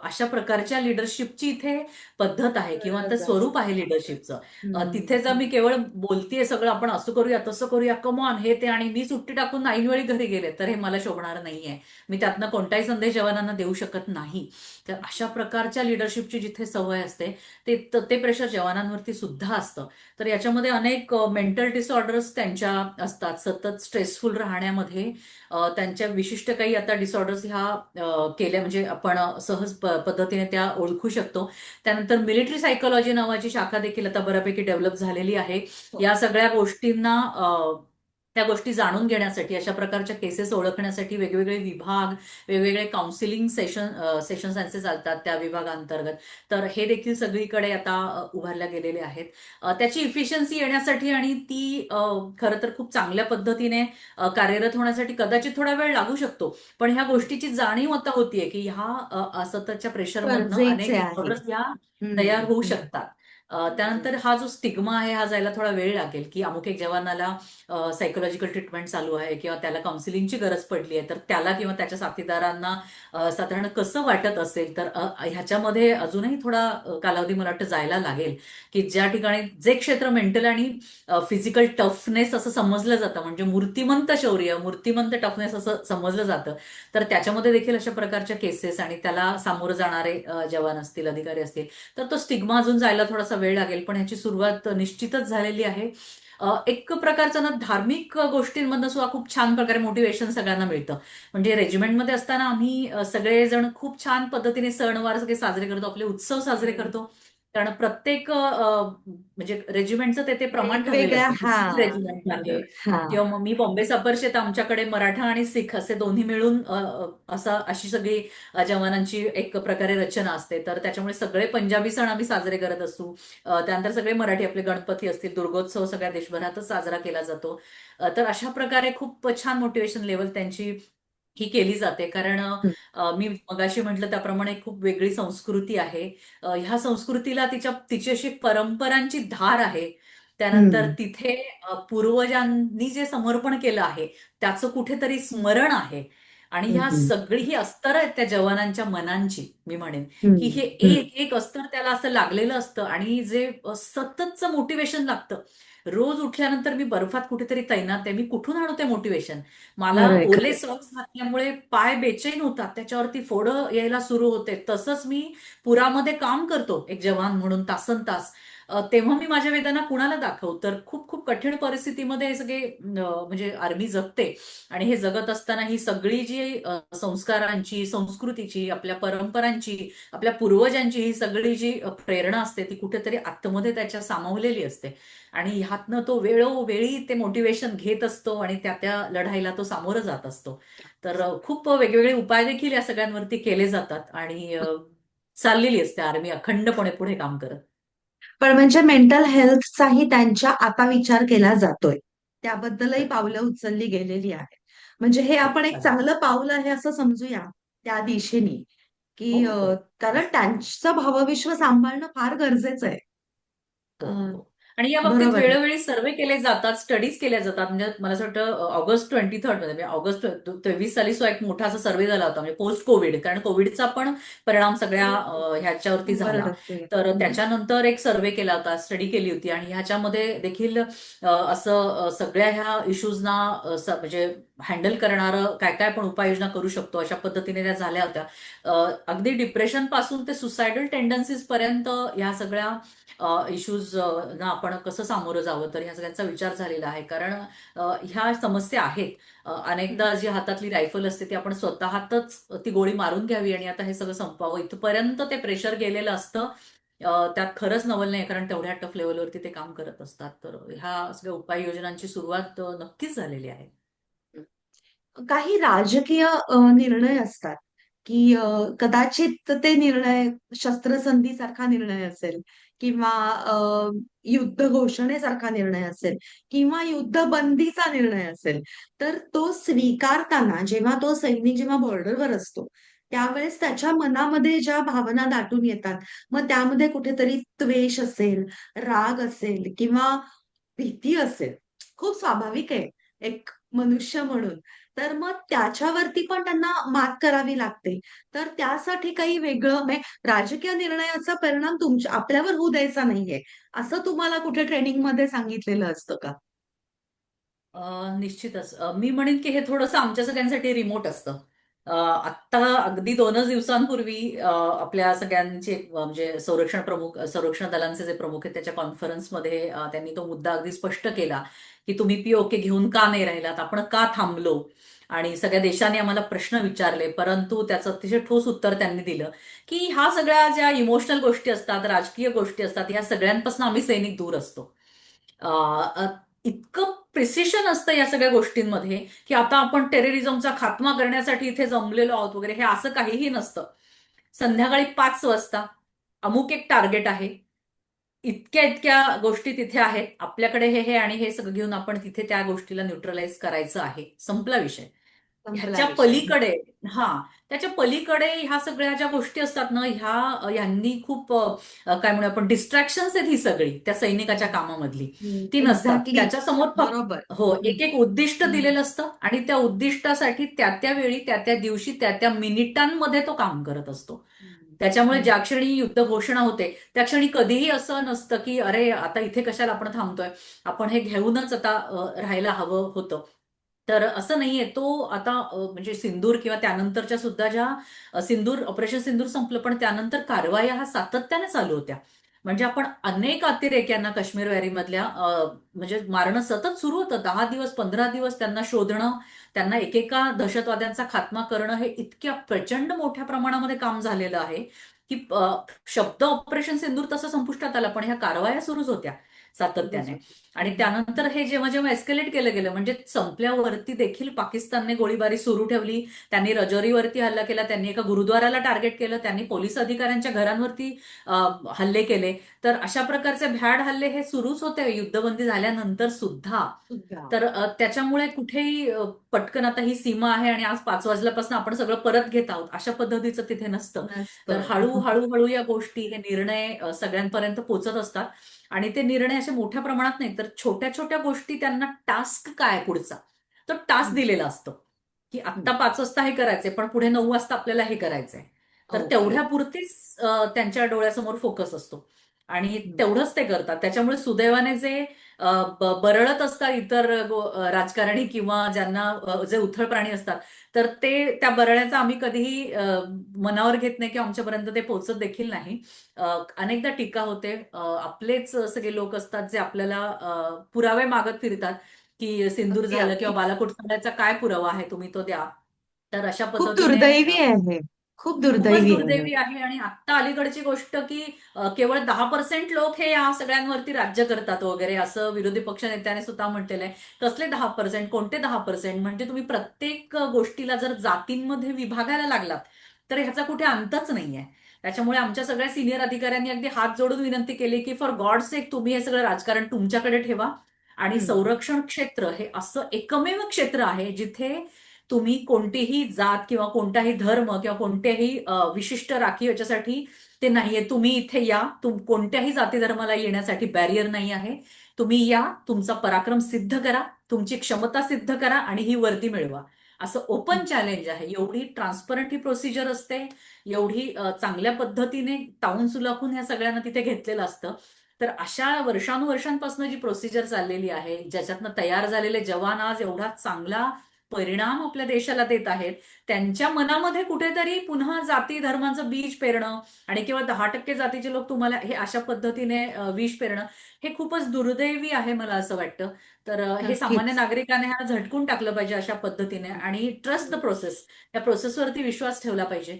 अशा प्रकारच्या लिडरशिपची इथे पद्धत आहे किंवा ते गरज आहे. स्वरूप आहे लिडरशिपचं. हम्म, तिथे जर मी केवळ बोलतीये सगळं आपण असं करूया तसं करूया कमॉन हे ते, आणि मी सुट्टी टाकून ऐनवेळी घरी गेले, तर हे मला शोभणार नाहीये. मी त्यातनं कोणताही संदेश जवानांना देऊ शकत नाही. तर अशा प्रकारच्या लिडरशिपची जिथे सवय असते, ते प्रेशर जवानांवरती सुद्धा असतं. तर याच्यामध्ये अनेक मेंटल डिसऑर्डर्स त्यांच्या असतात. सतत स्ट्रेसफुल राहण्यामध्ये त्यांच्या विशिष्ट काही आता डिसऑर्डर्स ह्या केल्या म्हणजे आपण सहज पद्धतीने त्या ओळखू शकतो. त्यानंतर मिलिटरी सायकोलॉजी नावाची शाखा देखील आता बऱ्यापैकी डेव्हलप झालेली आहे. हो. या सगळ्या गोष्टींना त्या गोष्टी जाणून घेण्यासाठी, अशा प्रकारच्या केसेस ओळखण्यासाठी वेगवेगळे विभाग, वेगवेगळे काउन्सिलिंग सेशन्स यांचे चालतात त्या विभागांतर्गत. तर हे देखील सगळीकडे आता उभारल्या गेलेले आहेत. त्याची इफिशियन्सी येण्यासाठी आणि ती खरं तर खूप चांगल्या पद्धतीने कार्यरत होण्यासाठी कदाचित थोडा वेळ लागू शकतो. पण ह्या गोष्टीची जाणीव आता होतीये की ह्या सततच्या प्रेशरमधनं गरजेचे अनेक आहे. डिसऑर्डर्स ह्या हम्म, तयार होऊ हम्म. शकतात. हम्म. त्यानंतर हा जो स्टिग्मा आहे हा जायला थोडा वेळ लागेल, की अमुक एक जवानाला सायकोलॉजिकल ट्रीटमेंट चालू आहे किंवा त्याला काउन्सिलिंगची गरज पडली आहे, तर त्याला किंवा त्याच्या साथीदारांना साधारण कसं वाटत असेल, तर ह्याच्यामध्ये अजूनही थोडा कालावधी मला वाटतं जायला लागेल, की ज्या ठिकाणी जे क्षेत्र मेंटल आणि फिजिकल टफनेस असं समजलं जातं, म्हणजे मूर्तिमंत शौर्य, मूर्तिमंत टफनेस असं समजलं जातं, तर त्याच्यामध्ये देखील अशा प्रकारच्या केसेस आणि त्याला सामोरं जाणारे जवान असतील, अधिकारी असतील, तर तो स्टिग्मा अजून जायला थोडासा वेळ लागेल, पण ह्याची सुरुवात निश्चितच झालेली आहे. एक प्रकारचं ना धार्मिक गोष्टींमधनं सुद्धा खूप छान प्रकारे मोटिवेशन सगळ्यांना मिळतं. म्हणजे रेजिमेंटमध्ये असताना आम्ही सगळेजण खूप छान पद्धतीने सणवार सगळे साजरे करतो, आपले उत्सव साजरे हम्म. करतो. कारण प्रत्येक म्हणजे रेजिमेंटचं ते प्रमाण ठरलेलं वेगवेगळ्या असतं, की हा सिख रेजिमेंट आहे हा. किंवा मग मी बॉम्बे सफरचे, तर आमच्याकडे मराठा आणि सिख असे दोन्ही मिळून अशी सगळी जवानांची एक प्रकारे रचना असते. तर त्याच्यामुळे सगळे पंजाबी सण आम्ही साजरे करत असतो. त्यानंतर सगळे मराठी आपले गणपती असतील, दुर्गोत्सव सगळ्या देशभरातच साजरा केला जातो. तर अशा प्रकारे खूप छान मोटिवेशन लेवल त्यांची ही केली जाते. कारण मी मगाशी म्हटलं त्याप्रमाणे खूप वेगळी संस्कृती आहे. ह्या संस्कृतीला तिची अशी परंपरांची धार आहे. त्यानंतर हम्म. तिथे पूर्वजांनी जे समर्पण केलं आहे त्याचं कुठेतरी स्मरण आहे. आणि ह्या हम्म. सगळी ही अस्तर आहेत त्या जवानांच्या मनांची, मी म्हणेन, की हम्म. हे हम्म. एक एक अस्तर त्याला असं लागलेलं असतं आणि जे सततचं मोटिवेशन लागतं. रोज उठल्यानंतर मी बर्फात कुठेतरी तैनात आहे, मी कुठून आणू ते मोटिवेशन? मला खरंय ओले खरंय. सॉक्स घातल्यामुळे पाय बेचैन होतात, त्याच्यावरती फोडं यायला सुरू होते. तसंच मी पुरामध्ये काम करतो एक जवान म्हणून तासनतास. तेव्हा मी माझ्या वेदना कुणाला दाखवू? तर खूप खूप कठीण परिस्थितीमध्ये हे सगळे म्हणजे आर्मी जगते. आणि हे जगत असताना ही सगळी जी संस्कारांची, संस्कृतीची, आपल्या परंपरांची, आपल्या पूर्वजांची ही सगळी जी प्रेरणा असते ती कुठेतरी आतमध्ये त्याच्या सामावलेली असते. आणि ह्यातनं तो वेळोवेळी ते मोटिवेशन घेत असतो आणि त्या त्या लढाईला तो सामोरं जात असतो. तर खूप वेगवेगळे उपाय देखील या सगळ्यांवरती केले जातात आणि चाललेली असते आर्मी अखंडपणे पुढे काम करत. पण म्हणजे मेंटल हेल्थचाही त्यांच्या आता विचार केला जातोय. त्याबद्दलही पावलं उचलली गेलेली आहेत. म्हणजे हे आपण एक चालेल. चांगलं पाऊल आहे असं समजूया त्या दिशेने, हो, की हो. कारण निश्चित. त्यांचं भावविश्व सांभाळणं फार गरजेचं आहे. हो, अ, हो. आणि या बाबतीत बरोबर आहे. वेळोवेळी सर्व्हे केले जातात, स्टडीज केल्या जातात. म्हणजे मला असं वाटतं ऑगस्ट 23 मध्ये, म्हणजे ऑगस्ट 23 साली एक मोठा असा सर्व्हे झाला होता, म्हणजे पोस्ट कोविड, कारण कोविडचा पण परिणाम सगळ्या ह्याच्यावरती झाला. 100% तर हम्म. त्याच्यानंतर एक सर्व्हे केला होता, स्टडी केली होती आणि ह्याच्यामध्ये देखील असं सगळ्या ह्या इश्यूजना म्हणजे हँडल करणारं काय काय आपण उपाययोजना करू शकतो अशा पद्धतीने त्या झाल्या होत्या. अगदी डिप्रेशन पासून ते सुसायडल टेंडन्सीज पर्यंत ह्या सगळ्या इश्यूज ना आपण कसं सामोरं जावं, तर ह्या सगळ्यांचा विचार झालेला आहे. कारण ह्या समस्या आहेत. अनेकदा जी हातातली रायफल असते ती आपण स्वतःतच ती गोळी मारून घ्यावी आणि आता हे सगळं संपवावं इथपर्यंत ते प्रेशर गेलेलं असतं. त्यात खरंच नवल नाही, कारण तेवढ्या टफ लेवलवरती ते काम करत असतात. तर ह्या सगळ्या उपाययोजनांची सुरुवात नक्कीच झालेली आहे. काही राजकीय निर्णय असतात, की कदाचित ते निर्णय शस्त्रसंधीसारखा निर्णय असेल किंवा युद्ध घोषणेसारखा निर्णय असेल किंवा युद्धबंदीचा निर्णय असेल. तर तो स्वीकारताना जेव्हा तो सैनिक जेव्हा बॉर्डरवर असतो, त्यावेळेस त्याच्या मनामध्ये ज्या भावना दाटून येतात, मग त्यामध्ये कुठेतरी द्वेष असेल, राग असेल किंवा भीती असेल. खूप स्वाभाविक आहे एक मनुष्य म्हणून. तर मग त्याच्यावरती पण त्यांना मात करावी लागते. तर त्यासाठी काही वेगळं म्हणजे राजकीय निर्णयाचा परिणाम तुमच्या आपल्यावर होऊ द्यायचा नाहीये, असं तुम्हाला कुठे ट्रेनिंगमध्ये सांगितलेलं असतं का? निश्चितच. मी म्हणेन की हे थोडंसं आमच्या सगळ्यांसाठी रिमोट असतं. आत्ता अगदी 2च दिवसांपूर्वी आपल्या सगळ्यांचे म्हणजे संरक्षण दलांचे जे प्रमुख आहेत त्याच्या कॉन्फरन्समध्ये त्यांनी तो मुद्दा अगदी स्पष्ट केला, की तुम्ही पीओके घेऊन का नाही राहिलात? आपण का थांबलो? आणि सगळ्या देशाने आम्हाला प्रश्न विचारले, परंतु त्याचं अतिशय ठोस उत्तर त्यांनी दिलं, की ह्या सगळ्या ज्या इमोशनल गोष्टी असतात, राजकीय गोष्टी असतात, ह्या सगळ्यांपासून आम्ही सैनिक दूर असतो. अ, अ, इतकं प्रिसिशन असतं या सगळ्या गोष्टींमध्ये, की आता आपण टेररिझमचा खात्मा करण्यासाठी इथे जमलेलो आहोत वगैरे, हे असं काहीही नसतं. संध्याकाळी 5 वाजता अमुक एक टार्गेट आहे. इतक्या इतक्या गोष्टी तिथे आहेत. आपल्याकडे हे हे आणि हे सगळं घेऊन आपण तिथे त्या गोष्टीला न्यूट्रलाइज करायचं आहे. संपला विषय. संपला ह्याच्या विषय. पलीकडे, हा, त्याच्या पलीकडे ह्या सगळ्या ज्या गोष्टी असतात ना, ह्यांनी खूप काय म्हणू आपण, डिस्ट्रॅक्शन्स आहेत ही सगळी त्या सैनिकाच्या कामामधली, ती नसतात एक्झॅक्टली. त्याच्यासमोर. फक्त बरोबर. हो, हम्म, एक एक उद्दिष्ट हम्म, दिलेलं असतं आणि त्या उद्दिष्टासाठी त्या त्या वेळी, त्या त्या दिवशी, त्या त्या मिनिटांमध्ये तो काम करत असतो. हम्म, त्याच्यामुळे हम्म. ज्या क्षणी युद्ध घोषणा होते त्या क्षणी कधीही असं नसतं की अरे आता इथे कशाला आपण थांबतोय, आपण हे घेऊनच आता राहायला हवं होतं. तर असं नाहीये. तो आता म्हणजे सिंदूर किंवा त्यानंतरच्या सुद्धा ज्या सिंदूर, ऑपरेशन सिंदूर संपलं, पण त्यानंतर कारवाया ह्या सातत्याने चालू होत्या. म्हणजे आपण अनेक अतिरेक्यांना काश्मीर वॅलीमधल्या म्हणजे मारणं सतत सुरू होतं. 10 दिवस, 15 दिवस त्यांना शोधणं, त्यांना एकेका दहशतवाद्यांचा खात्मा करणं, हे इतक्या प्रचंड मोठ्या प्रमाणामध्ये काम झालेलं आहे की शब्द ऑपरेशन सिंदूर तसं संपुष्टात आला, पण ह्या कारवाया सुरूच होत्या सुरूच सातत्याने. होतं. आणि त्यानंतर हे जेव्हा जेव्हा एस्केलेट केलं गेलं, म्हणजे संपल्यावरती देखील पाकिस्तानने गोळीबारी सुरू ठेवली. त्यांनी रजौरीवरती हल्ला केला, त्यांनी एका गुरुद्वाराला टार्गेट केलं, त्यांनी पोलीस अधिकाऱ्यांच्या घरांवरती अ, हल्ले केले. तर अशा प्रकारचे भ्याड हल्ले हे सुरूच होते युद्धबंदी झाल्यानंतर सुद्धा. सुद्धा तर त्याच्यामुळे कुठेही पटकन आता ही सीमा आहे आणि आज 5 वाजल्यापासून आपण सगळं परत घेत आहोत अशा पद्धतीचं तिथे नसतं. तर नसतं. हळूहळू या गोष्टी, हे निर्णय सगळ्यांपर्यंत पोहोचत असतात. आणि ते निर्णय असे मोठ्या प्रमाणात नाही, तर छोट्या छोट्या गोष्टी, त्यांना टास्क काय पुढचा, तो टास्क हम्म, दिलेला असतो की हम्म. आत्ता 5 वाजता हे करायचंय, पण पुढे 9 वाजता आपल्याला हे करायचंय. तर ओके. तेवढ्या पुरतीच त्यांच्या डोळ्यासमोर फोकस असतो आणि हम्म, तेवढंच ते करतात. त्याच्यामुळे सुदैवाने जे बरळत असतात इतर राजकारणी किंवा ज्यांना जे उथळ प्राणी असतात, तर ते त्या बरळ्याचा आम्ही कधीही मनावर घेत नाही किंवा आमच्यापर्यंत ते पोहोचत देखील नाही. अनेकदा टीका होते. आपलेच सगळे लोक असतात जे आपल्याला पुरावे मागत फिरतात की सिंदूर अगदी झालं किंवा अगदी. बालाकोट कांड्याचा काय पुरावा आहे, तुम्ही तो द्या. तर अशा खूप पद्धतीने दुर्दैवी आहे. खूप खूपच दुर्दैवी आहे. दुर्दैवी आहे. आणि आत्ता अलीकडची गोष्ट की केवळ 10% लोक हे या सगळ्यांवरती राज्य करतात वगैरे, असं विरोधी पक्ष नेत्याने सुद्धा म्हटलेलं आहे. कसले 10%, कोणते 10%? म्हणजे तुम्ही प्रत्येक गोष्टीला जर जातींमध्ये विभागायला लागलात तर ह्याचा कुठे अंतच नाहीये. त्याच्यामुळे आमच्या सगळ्या सिनियर अधिकाऱ्यांनी अगदी हात जोडून विनंती केली की फॉर गॉड सेक तुम्ही हे सगळं राजकारण तुमच्याकडे ठेवा. आणि हम्म. संरक्षण क्षेत्र हे असं एकमेव क्षेत्र आहे जिथे तुम्ही कोणतीही जात किंवा कोणताही धर्म किंवा कोणत्याही विशिष्ट राखीव याच्यासाठी ते नाहीये. तुम्ही इथे या, कोणत्याही जाती धर्माला येण्यासाठी बॅरियर नाही आहे. तुम्ही या, तुमचा पराक्रम सिद्ध करा, तुमची क्षमता सिद्ध करा आणि ही वर्दी मिळवा. असं ओपन चॅलेंज आहे. एवढी ट्रान्सपरंट ही प्रोसिजर असते, एवढी चांगल्या पद्धतीने टाऊन सुलाखून ह्या सगळ्यांना तिथे घेतलेलं असतं. तर अशा वर्षानुवर्षांपासून जी प्रोसिजर चाललेली आहे, ज्याच्यातनं तयार झालेले जवान आज एवढा चांगला परिणाम आपल्या देशाला देत आहेत, त्यांच्या मनामध्ये कुठेतरी पुन्हा जाती धर्माचं बीज पेरणं आणि केवळ 10% जातीचे लोक तुम्हाला हे अशा पद्धतीने विष पेरणं, हे खूपच दुर्दैवी आहे मला असं वाटतं. तर हे सामान्य नक्कीच. नागरिकाने हा झटकून टाकलं पाहिजे अशा पद्धतीने आणि ट्रस्ट द प्रोसेस, या प्रोसेसवरती विश्वास ठेवला पाहिजे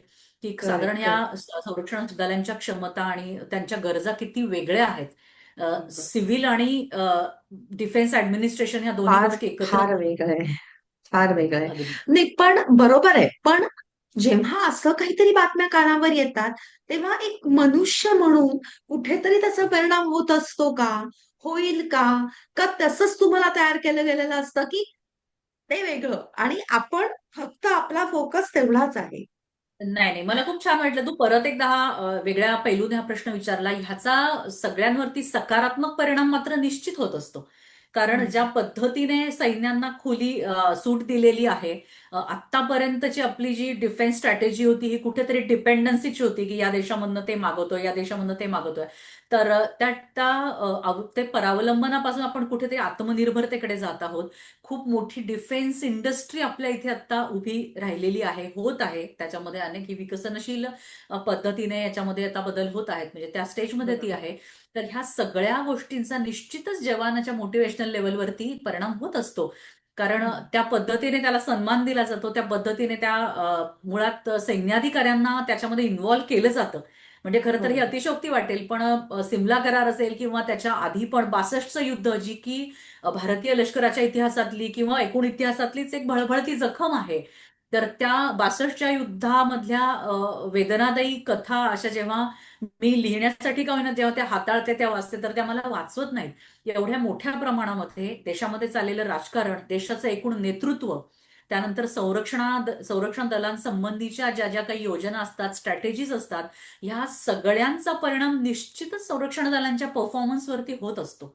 की साधारण करेक्ट, या करेक्ट. संरक्षण दलांच्या क्षमता आणि त्यांच्या गरजा किती वेगळ्या आहेत. सिव्हिल आणि डिफेन्स ऍडमिनिस्ट्रेशन ह्या दोन्ही फार गोष्टी एकत्र. फार वेगळं आहे. फार वेगळं आहे. अगदी. नाही, पण बरोबर आहे. पण जेव्हा असं काहीतरी बातम्या कानावर येतात, तेव्हा एक मनुष्य म्हणून कुठेतरी त्याचा परिणाम होत असतो का? होईल का? का तसंच तुम्हाला तयार केलं गेलेलं असतं, की ते वेगळं आणि आपण फक्त आपला फोकस तेवढाच आहे? नाही, नाही. मला खूप छान वाटलं. तू परत एकदा हा वेगळ्या पैलूने हा प्रश्न विचारला. ह्याचा सगळ्यांवरती सकारात्मक परिणाम मात्र निश्चित होत असतो. कारण ज्या हं. पद्धतीने सैन्यांना खुली सूट दिलेली आहे, आत्तापर्यंतची आपली जी डिफेन्स स्ट्रॅटेजी होती ही कुठेतरी डिपेंडन्सीची होती, की या देशामधनं ते मागवतोय, या देशामधनं ते मागवतोय. तर ते परावलंबनापासून आपण कुठेतरी आत्मनिर्भरतेकडे जात आहोत. खूप मोठी डिफेन्स इंडस्ट्री आपल्या इथे आता उभी राहिलेली आहे, होत आहे. त्याच्यामध्ये अनेक ही विकसनशील पद्धतीने याच्यामध्ये आता बदल होत आहेत, म्हणजे त्या स्टेजमध्ये ती बरोबर. आहे. तर ह्या सगळ्या गोष्टींचा निश्चितच जवानाच्या मोटिवेशनल लेवलवरती परिणाम होत असतो. कारण हं. त्या पद्धतीने त्याला सन्मान दिला जातो, त्या पद्धतीने त्या मुळात सैन्याधिकाऱ्यांना त्याच्यामध्ये इन्व्हॉल्व्ह केलं जातं. म्हणजे खरं तर ही बरोबर. अतिशयोक्ती वाटेल, पण सिमला करार असेल किंवा त्याच्या आधी पण 62चं युद्ध, जी की भारतीय लष्कराच्या इतिहासातली किंवा एकूण इतिहासातलीच एक भळभळती जखम आहे. तर त्या 62च्या युद्धामधल्या वेदनादायी कथा अशा जेव्हा मी लिहिण्यासाठी का होईना जेव्हा त्या हाताळते, त्या वाचते, तर त्या मला वाचवत नाहीत. एवढ्या मोठ्या प्रमाणामध्ये देशामध्ये चाललेलं राजकारण, देशाचं एकूण नेतृत्व त्यानंतर संरक्षण दलांसंबंधीच्या ज्या ज्या काही योजना असतात, स्ट्रॅटेजीज असतात, ह्या सगळ्यांचा परिणाम निश्चितच संरक्षण दलांच्या परफॉर्मन्सवरती होत असतो.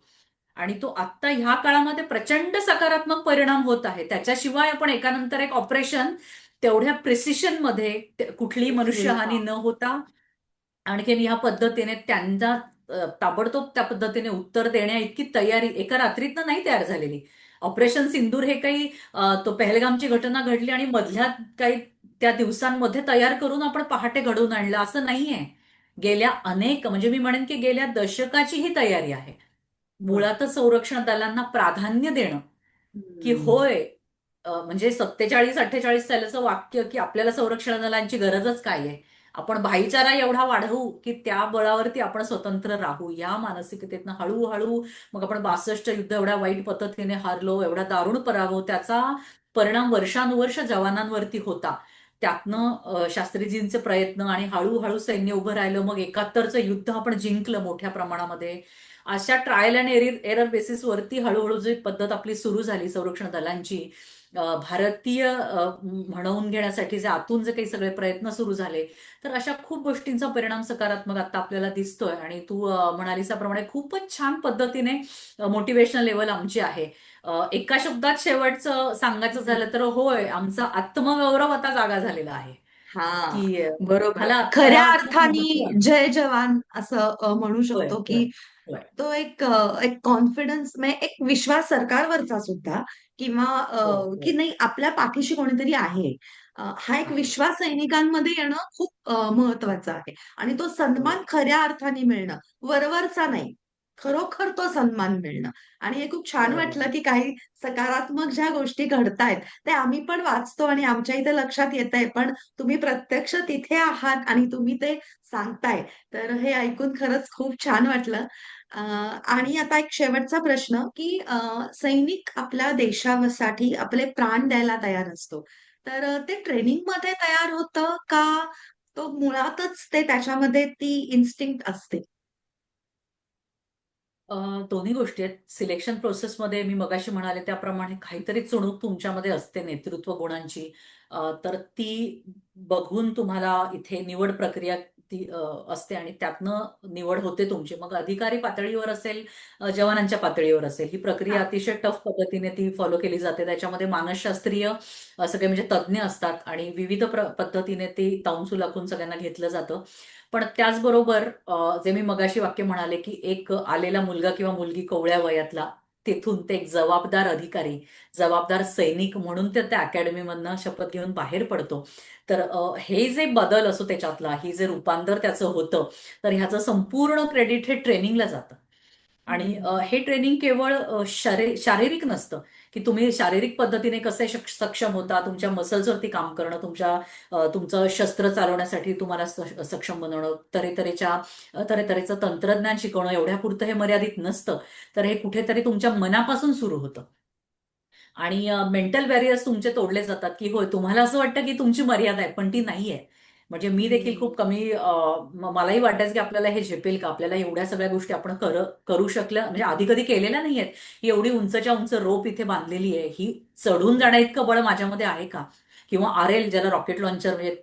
आणि तो आत्ता ह्या काळामध्ये प्रचंड सकारात्मक परिणाम होत आहे. त्याच्याशिवाय आपण एकानंतर एक ऑपरेशन तेवढ्या प्रिसिशन मध्ये कुठलीही देखील मनुष्यहानी हा. न होता आणखीन ह्या पद्धतीने त्यांचा ताबडतोब त्या पद्धतीने उत्तर देण्या इतकी तयारी एका रात्रीतनं नाही तयार झालेली. ऑपरेशन सिंदूर हे काही तो पहलगामची घटना घडली आणि मधल्या काही त्या दिवसांमध्ये तयार करून आपण पहाटे घडवून आणलं असं नाहीये. गेल्या अनेक, म्हणजे मी म्हणेन की गेल्या दशकाची ही तयारी आहे. बर. मुळातच संरक्षण दलांना प्राधान्य देणं, की हम्म. होय, म्हणजे 47-48 सालाचं वाक्य की आपल्याला संरक्षण दलांची गरजच काय आहे, आपण भाईचारा एवढा वाढवू की त्या बळावरती आपण स्वतंत्र राहू, या मानसिकतेतनं हळूहळू मग आपण 62 युद्ध एवढ्या वाईट पद्धतीने हारलो, एवढा दारुण पराभव, त्याचा परिणाम वर्षानुवर्ष जवानांवरती होता. त्यातनं शास्त्रीजींचे प्रयत्न आणि हळूहळू सैन्य उभं राहिलं, मग 71चं युद्ध आपण जिंकलं मोठ्या प्रमाणामध्ये. अशा ट्रायल अँड एरर बेसिसवरती हळूहळू जी पद्धत आपली सुरू झाली संरक्षण दलांची, भारतीय म्हणवून घेण्यासाठी जे आतून जे काही सगळे प्रयत्न सुरू झाले, तर अशा खूप गोष्टींचा परिणाम सकारात्मक आता आपल्याला दिसतोय. आणि तू म्हणालीसाप्रमाणे खूपच छान पद्धतीने मोटिवेशनल लेवल आमची आहे. एका शब्दात शेवटचं सांगायचं झालं तर होय, आमचा आत्मगौरव आता जागा झालेला आहे. हा, की बरोबर. मला आता खऱ्या खूप महत्व अर्थाने आहे. जय जवान असं म्हणू होय, शकतो, होय, की होय. तो एक कॉन्फिडन्स, म्हणजे एक विश्वास सरकारवरचा सुद्धा, किंवा हो, की हो. नाही, आपल्या पाठीशी कोणीतरी आहे. हा एक आहे. विश्वास सैनिकांमध्ये येणं खूप महत्वाचं आहे. आणि तो सन्मान बरोबर. खऱ्या अर्थाने मिळणं, वरवरचा नाही, खरोखर तो सन्मान मिळणं. आणि हे खूप छान बरोबर. वाटलं, की काही सकारात्मक ज्या गोष्टी घडतायत ते आम्ही पण वाचतो आणि आमच्या इथे लक्षात येत आहे, पण तुम्ही प्रत्यक्ष तिथे आहात आणि तुम्ही ते सांगताय. तर हे ऐकून खरंच खूप छान वाटलं. आणि आता एक शेवटचा प्रश्न, की सैनिक आपल्या देशासाठी आपले प्राण द्यायला तयार असतो. तर ते ट्रेनिंगमध्ये तयार होतं का? तो मुळातच ते त्याच्यामध्ये ती इन्स्टिंक्ट असते? अ, दोन्ही गोष्टी आहेत. सिलेक्शन प्रोसेसमध्ये मी मगाशी म्हणाले त्याप्रमाणे काहीतरी चुणूक तुमच्यामध्ये असते नेतृत्व गुणांची. तर ती बघून तुम्हाला इथे निवड प्रक्रिया ती असते आणि त्यातनं निवड होते तुमची. मग अधिकारी पातळीवर असेल, जवानांच्या पातळीवर असेल, ही प्रक्रिया हां. अतिशय टफ पद्धतीने ती फॉलो केली जाते. त्याच्यामध्ये मानसशास्त्रीय सगळे म्हणजे तज्ज्ञ असतात आणि विविध पद्धतीने ती ताऊन सुलाखून सगळ्यांना घेतलं जातं. पण त्याचबरोबर जे मी मगाशी वाक्य म्हणाले, की एक आलेला मुलगा किंवा मुलगी कोवळ्या वयातला, तिथून ते एक जबाबदार अधिकारी, जबाबदार सैनिक म्हणून ते त्या अकॅडमीमधनं शपथ घेऊन बाहेर पडतो. तर हे जे बदल असो त्याच्यातला, ही जे रूपांतर त्याचं होतं, तर ह्याचं संपूर्ण क्रेडिट हे ट्रेनिंगला जातं. आणि हं. हे ट्रेनिंग केवळ शारीरिक नसतं, की तुम्ही शारीरिक पद्धतीने कसे सक्षम होता, तुमच्या मसल्सवरती काम करणं, तुमचं शस्त्र चालवण्यासाठी तुम्हाला सक्षम बनवणं, तऱ्हेतऱ्हेचं तंत्रज्ञान शिकवणं, एवढ्यापुरतं हे मर्यादित नसतं. तर हे कुठेतरी तुमच्या मनापासून सुरू होतं. आणि मेंटल बॅरियर्स तुमचे तोडले जातात, की होय, तुम्हाला असं वाटतं की तुमची मर्यादा आहे, पण ती नाहीये. म्हणजे मी देखील हं. खूप कमी मलाही वाटायचं की आपल्याला हे झेपेल का? आपल्याला एवढ्या सगळ्या गोष्टी आपण करू शकल्या, म्हणजे आधी कधी केलेल्या नाहीयेत. ही एवढी उंचच्या उंच रोप इथे बांधलेली आहे. ही चढून जाण्या इतकं बळ माझ्यामध्ये आहे का? किंवा आरएल, ज्याला रॉकेट लॉन्चर, म्हणजे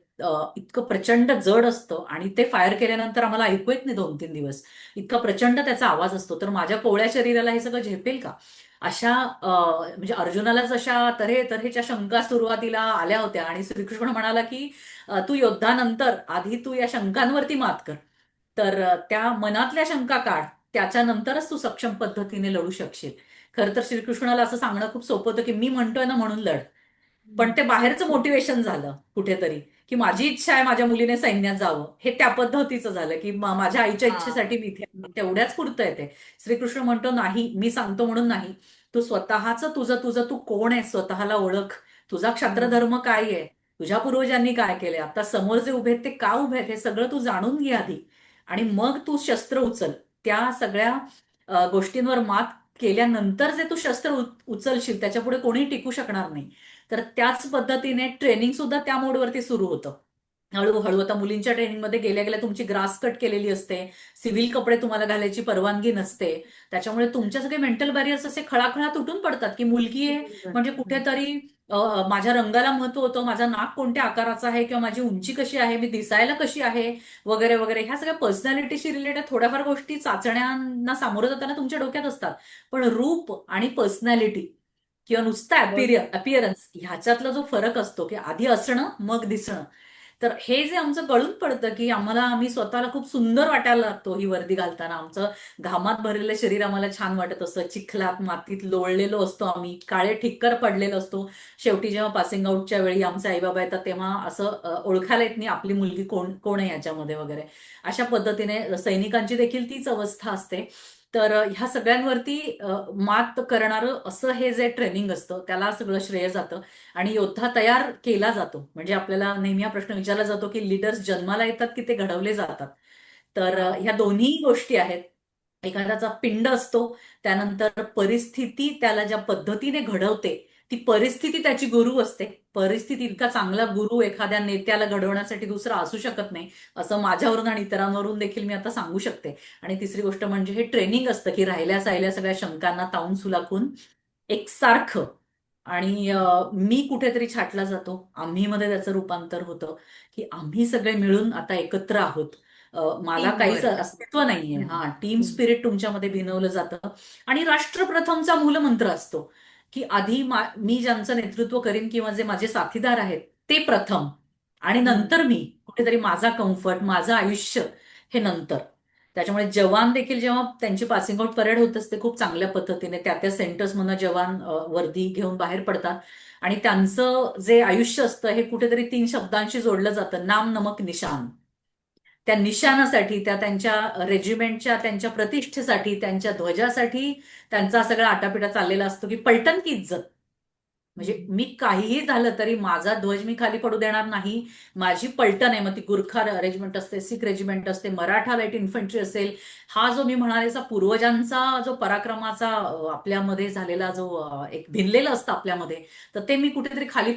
इतकं प्रचंड जड असतं आणि ते फायर केल्यानंतर आम्हाला ऐकू येत नाही 2-3 दिवस. इतका प्रचंड त्याचा आवाज असतो. तर माझ्या कोवळ्या शरीराला हे सगळं झेपेल का? अशा म्हणजे अर्जुनाला जशा तऱ्हेच्या शंका सुरुवातीला आल्या होत्या आणि श्रीकृष्ण म्हणाला की तू युद्धानंतर आधी तू या शंकांवरती मात कर. तर त्या मनातल्या शंका काढ, त्याच्यानंतरच तू सक्षम पद्धतीने लढू शकशील. खरं तर श्रीकृष्णाला असं सांगणं खूप सोपं होतं की मी म्हणतोय ना म्हणून लढ. पण ते बाहेरचं मोटिवेशन झालं कुठेतरी, की माझी इच्छा आहे माझ्या मुलीने सैन्यात जावं. हे त्या पद्धतीचं झालं, की माझ्या आईच्या हां. इच्छेसाठी मी इथे आहे. तेवढ्याच पुरतं आहे ते. श्रीकृष्ण म्हणतो, नाही, मी सांगतो म्हणून नाही. तू स्वतःचं, तुझं तुझं तू कोण आहे स्वतःला ओळख. तुझा हं. क्षात्रधर्म काय आहे? तुझ्या पूर्वजांनी काय केलंय? आता समोर जे उभे आहेत ते का उभे आहेत? हे सगळं तू जाणून घे आधी. आणि मग तू शस्त्र उचल. त्या सगळ्या गोष्टींवर मात केल्यानंतर जे तू शस्त्र उचलशील त्याच्यापुढे कोणीही टिकू शकणार नाही. तर त्याच पद्धतीने ट्रेनिंग सुद्धा त्या मोडवरती सुरू होतं. हळूहळू आता मुलींच्या ट्रेनिंगमध्ये गेल्या गेल्या तुमची ग्रास कट केलेली असते, सिव्हिल कपडे तुम्हाला घालायची परवानगी नसते. त्याच्यामुळे तुमचे सगळे मेंटल बॅरियर्स असे खळाखळा तुटून पडतात, की मुलगी आहे बरोबर. म्हणजे कुठेतरी माझ्या रंगाला महत्व होतं, माझा नाक कोणत्या आकाराचा आहे किंवा माझी उंची कशी आहे, मी दिसायला कशी आहे, वगैरे वगैरे. ह्या सगळ्या पर्सनॅलिटीशी रिलेटेड थोड्याफार गोष्टी चाचण्यांना सामोरं जाताना तुमच्या डोक्यात असतात. पण रूप आणि पर्सनॅलिटी किंवा नुसता बरोबर. अपिअरन्स ह्याच्यातला जो फरक असतो, की आधी असणं मग दिसणं, तर हे जे आमचं कळून पडतं, की आम्ही स्वतःला खूप सुंदर वाटायला लागतो ही वर्दी घालताना. आमचं घामात भरलेलं शरीर आम्हाला छान वाटत असतं, चिखलात मातीत लोळलेलो असतो, आम्ही काळे ठिक्कर पडलेलो असतो. शेवटी जेव्हा पासिंग आउटच्या वेळी आमचे आई बाबा येतात तेव्हा असं ओळखायला येत नाही आपली मुलगी कोण कोण आहे याच्यामध्ये वगैरे. अशा पद्धतीने सैनिकांची देखील तीच अवस्था असते. तर ह्या सगळ्यांवरती मात करणारं असं हे जे ट्रेनिंग असतं त्याला सगळं श्रेय जातं. आणि योद्धा तयार केला जातो. म्हणजे आपल्याला नेहमी हा प्रश्न विचारला जातो, की लीडर्स जन्माला येतात की ते घडवले जातात? तर हा. ह्या दोन्ही गोष्टी आहेत. एखाद्याचा पिंड असतो, त्यानंतर परिस्थिती त्याला ज्या पद्धतीने घडवते, ती परिस्थिती त्याची गुरु असते. परिस्थिती इतका चांगला गुरु एखाद्या नेत्याला घडवण्यासाठी दुसरा असू शकत नाही, असं माझ्यावरून आणि इतरांवरून देखील मी आता सांगू शकते. आणि तिसरी गोष्ट म्हणजे हे ट्रेनिंग असतं, की राहिल्या साहिल्या सगळ्या शंकांना तावून सुलाखून एकसारखं. आणि मी कुठेतरी छाटला जातो, आम्ही मध्ये त्याचं रूपांतर होतं, की आम्ही सगळे मिळून आता एकत्र आहोत. मला टीम काहीच वर्क. अस्तित्व नाहीये. हम्म. हा, टीम हम्म. स्पिरिट तुमच्यामध्ये भिनवलं जातं. आणि राष्ट्रप्रथमचा मूलमंत्र असतो, की आधी मी ज्यांचं नेतृत्व करीन किंवा जे माझे साथीदार आहेत ते प्रथम, आणि हम्म. नंतर मी. कुठेतरी माझा कम्फर्ट, माझं आयुष्य हे नंतर. त्याच्यामुळे जवान देखील जेव्हा त्यांची पासिंग आउट परेड होत असते खूप चांगल्या पद्धतीने, त्या त्या सेंटर्समधनं जवान वर्दी घेऊन बाहेर पडतात. आणि त्यांचं जे आयुष्य असतं हे कुठेतरी 3 शब्दांशी जोडलं जातं: नाम, नमक, निशान. त्या निशाणासाठी, त्या त्यांच्या रेजिमेंटच्या त्यांच्या प्रतिष्ठेसाठी, त्यांच्या ध्वजासाठी त्यांचा सगळा आटापिटा चाललेला असतो, की पलटन की इज्जत. म्हणजे हम्म. मी काहीही झालं तरी माझा ध्वज मी खाली पडू देणार नाही. माझी पलटण आहे, मग ती गुरखा रेजिमेंट असते, सिख रेजिमेंट असते, मराठा लाईट इन्फंट्री असेल. हा जो मी म्हणालेचा पूर्वजांचा जो पराक्रमाचा आपल्यामध्ये झालेला जो एक भिनलेलं असतं आपल्यामध्ये, तर ते मी कुठेतरी खाली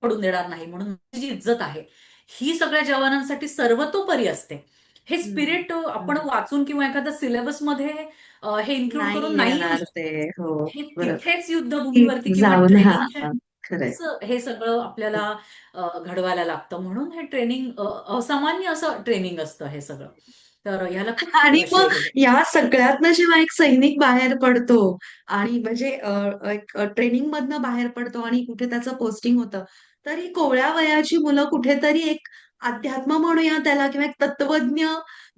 पडून देणार नाही. म्हणून माझी जी इज्जत आहे ही सगळ्या जवानांसाठी सर्वतोपरी असते. हे हम्म. स्पिरिट आपण हम्म. वाचून किंवा एखाद्या सिलेबसमध्ये हे इन्क्लूड नाही करून नाही येऊ येणार शकत. ते. हो. हे बरोबर. तिथेच युद्धभूमीवरती की किंवा जाऊन हा. ट्रेनिंगच्या खरंय. हे सगळं आपल्याला घडवायला लागतं. म्हणून हे ट्रेनिंग असामान्य असं ट्रेनिंग असतं हे सगळं. तर ह्याला खूप आणि श्रेय मग दिलं. या सगळ्यातनं जेव्हा एक सैनिक बाहेर पडतो आणि म्हणजे एक ट्रेनिंग मधनं बाहेर पडतो आणि कुठे त्याचं पोस्टिंग होतं, तर ही कोवळ्या वयाची मुलं कुठेतरी एक अध्यात्म म्हणूया त्याला किंवा एक तत्वज्ञ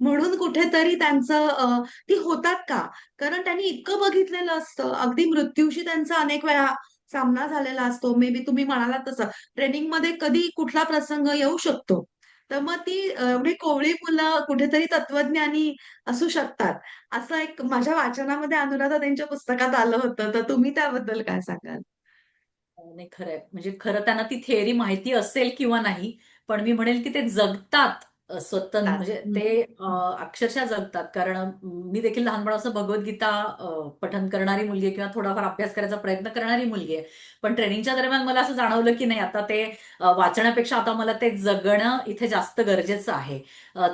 म्हणून कुठेतरी त्यांचं ती होतात का? कारण त्यांनी इतकं बघितलेलं असतं. अगदी मृत्यूशी त्यांचा अनेक वेळा सामना झालेला असतो. मे बी तुम्ही म्हणालात तसं ट्रेनिंगमध्ये कधी कुठला प्रसंग येऊ शकतो. तर मग ती एवढी कोवळी मुलं कुठेतरी तत्वज्ञानी असू शकतात. असं एक माझ्या वाचनामध्ये अनुराधा त्यांच्या पुस्तकात आलं होतं. तर तुम्ही त्याबद्दल काय सांगाल? नाही, खरंय. म्हणजे खरं त्यांना ती थिअरी माहिती असेल किंवा नाही, पण मी म्हणेल की ते जगतात. स्वतः तात. म्हणजे हं. ते अक्षरशः जगतात. कारण मी देखील लहानपणापासून भगवद्गीता पठण करणारी मुलगी आहे किंवा थोडाफार अभ्यास करायचा प्रयत्न करणारी मुलगी आहे. पण ट्रेनिंगच्या दरम्यान मला असं जाणवलं की नाही, आता ते वाचण्यापेक्षा आता मला ते जगणं इथे जास्त गरजेचं आहे.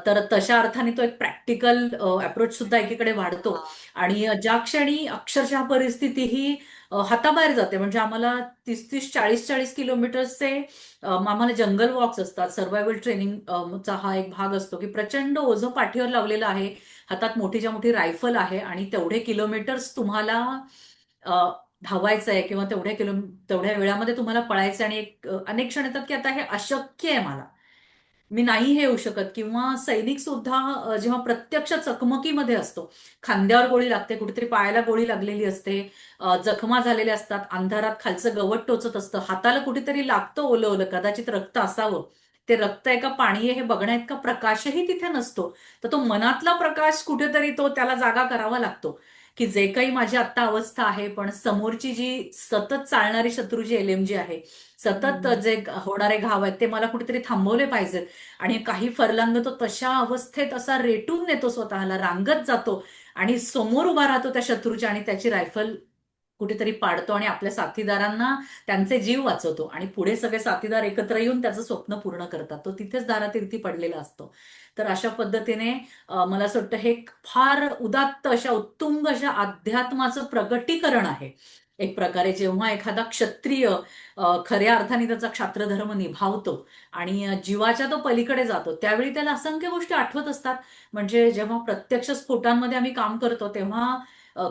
तर तशा अर्थाने तो एक प्रॅक्टिकल अप्रोच सुद्धा एकीकडे वाढतो. हां. आणि ज्या क्षणी अक्षरशः परिस्थिती ही हाताबाहेर जाते, म्हणजे आम्हाला 30-30, 40-40 किलोमीटर्सचे आम्हाला जंगल वॉक्स असतात. सर्व्हायव्हल ट्रेनिंग चा हा एक भाग असतो, की प्रचंड ओझं पाठीवर लावलेलं आहे. हातात मोठीच्या मोठी रायफल आहे आणि तेवढे किलोमीटर्स तुम्हाला अ, धावायचं आहे किंवा तेवढ्या वेळामध्ये तुम्हाला पळायचं आहे. आणि अनेक क्षण येतात, की आता हे अशक्य आहे मला. मी नाही हे येऊ शकत. किंवा सैनिक सुद्धा जेव्हा प्रत्यक्ष चकमकीमध्ये असतो, खांद्यावर गोळी लागते, कुठेतरी पायाला गोळी लागलेली असते, जखमा झालेल्या असतात, अंधारात खालचं गवत टोचत असतं, हाताला कुठेतरी लागतं ओलं ओलं, कदाचित रक्त असावं. ते रक्त आहे का पाणी आहे हे बघण्याइतका प्रकाशही तिथे नसतो. तर तो मनातला प्रकाश कुठेतरी तो त्याला जागा करावा लागतो, की जे काही माझी आत्ता अवस्था आहे, पण समोरची जी सतत चालणारी शत्रूची एलएमजी आहे, सतत हं. जे होणारे घाव आहेत ते मला कुठेतरी थांबवले पाहिजेत. आणि काही फरलांग तो तशा अवस्थेत असा रेटून नेतो स्वतःला, रांगत जातो आणि समोर उभा राहतो त्या शत्रूच्या आणि त्याची रायफल कुठेतरी पाडतो आणि आपल्या साथीदारांना त्यांचे जीव वाचवतो आणि पुढे सगळे साथीदार एकत्र येऊन त्याचं स्वप्न पूर्ण करतात. तो तिथेच दारातिर्थी पडलेला असतो. तर अशा पद्धतीने मला असं वाटतं हे एक फार उदात्त अशा उत्तुंग अशा अध्यात्माचं प्रगटीकरण आहे. एक प्रकारे जेव्हा एखादा क्षत्रिय खऱ्या अर्थाने त्याचा क्षात्रधर्म निभावतो आणि जीवाच्या तो पलीकडे जातो, त्यावेळी त्याला असंख्य गोष्टी आठवत असतात. म्हणजे जेव्हा प्रत्यक्ष स्फोटांमध्ये आम्ही काम करतो तेव्हा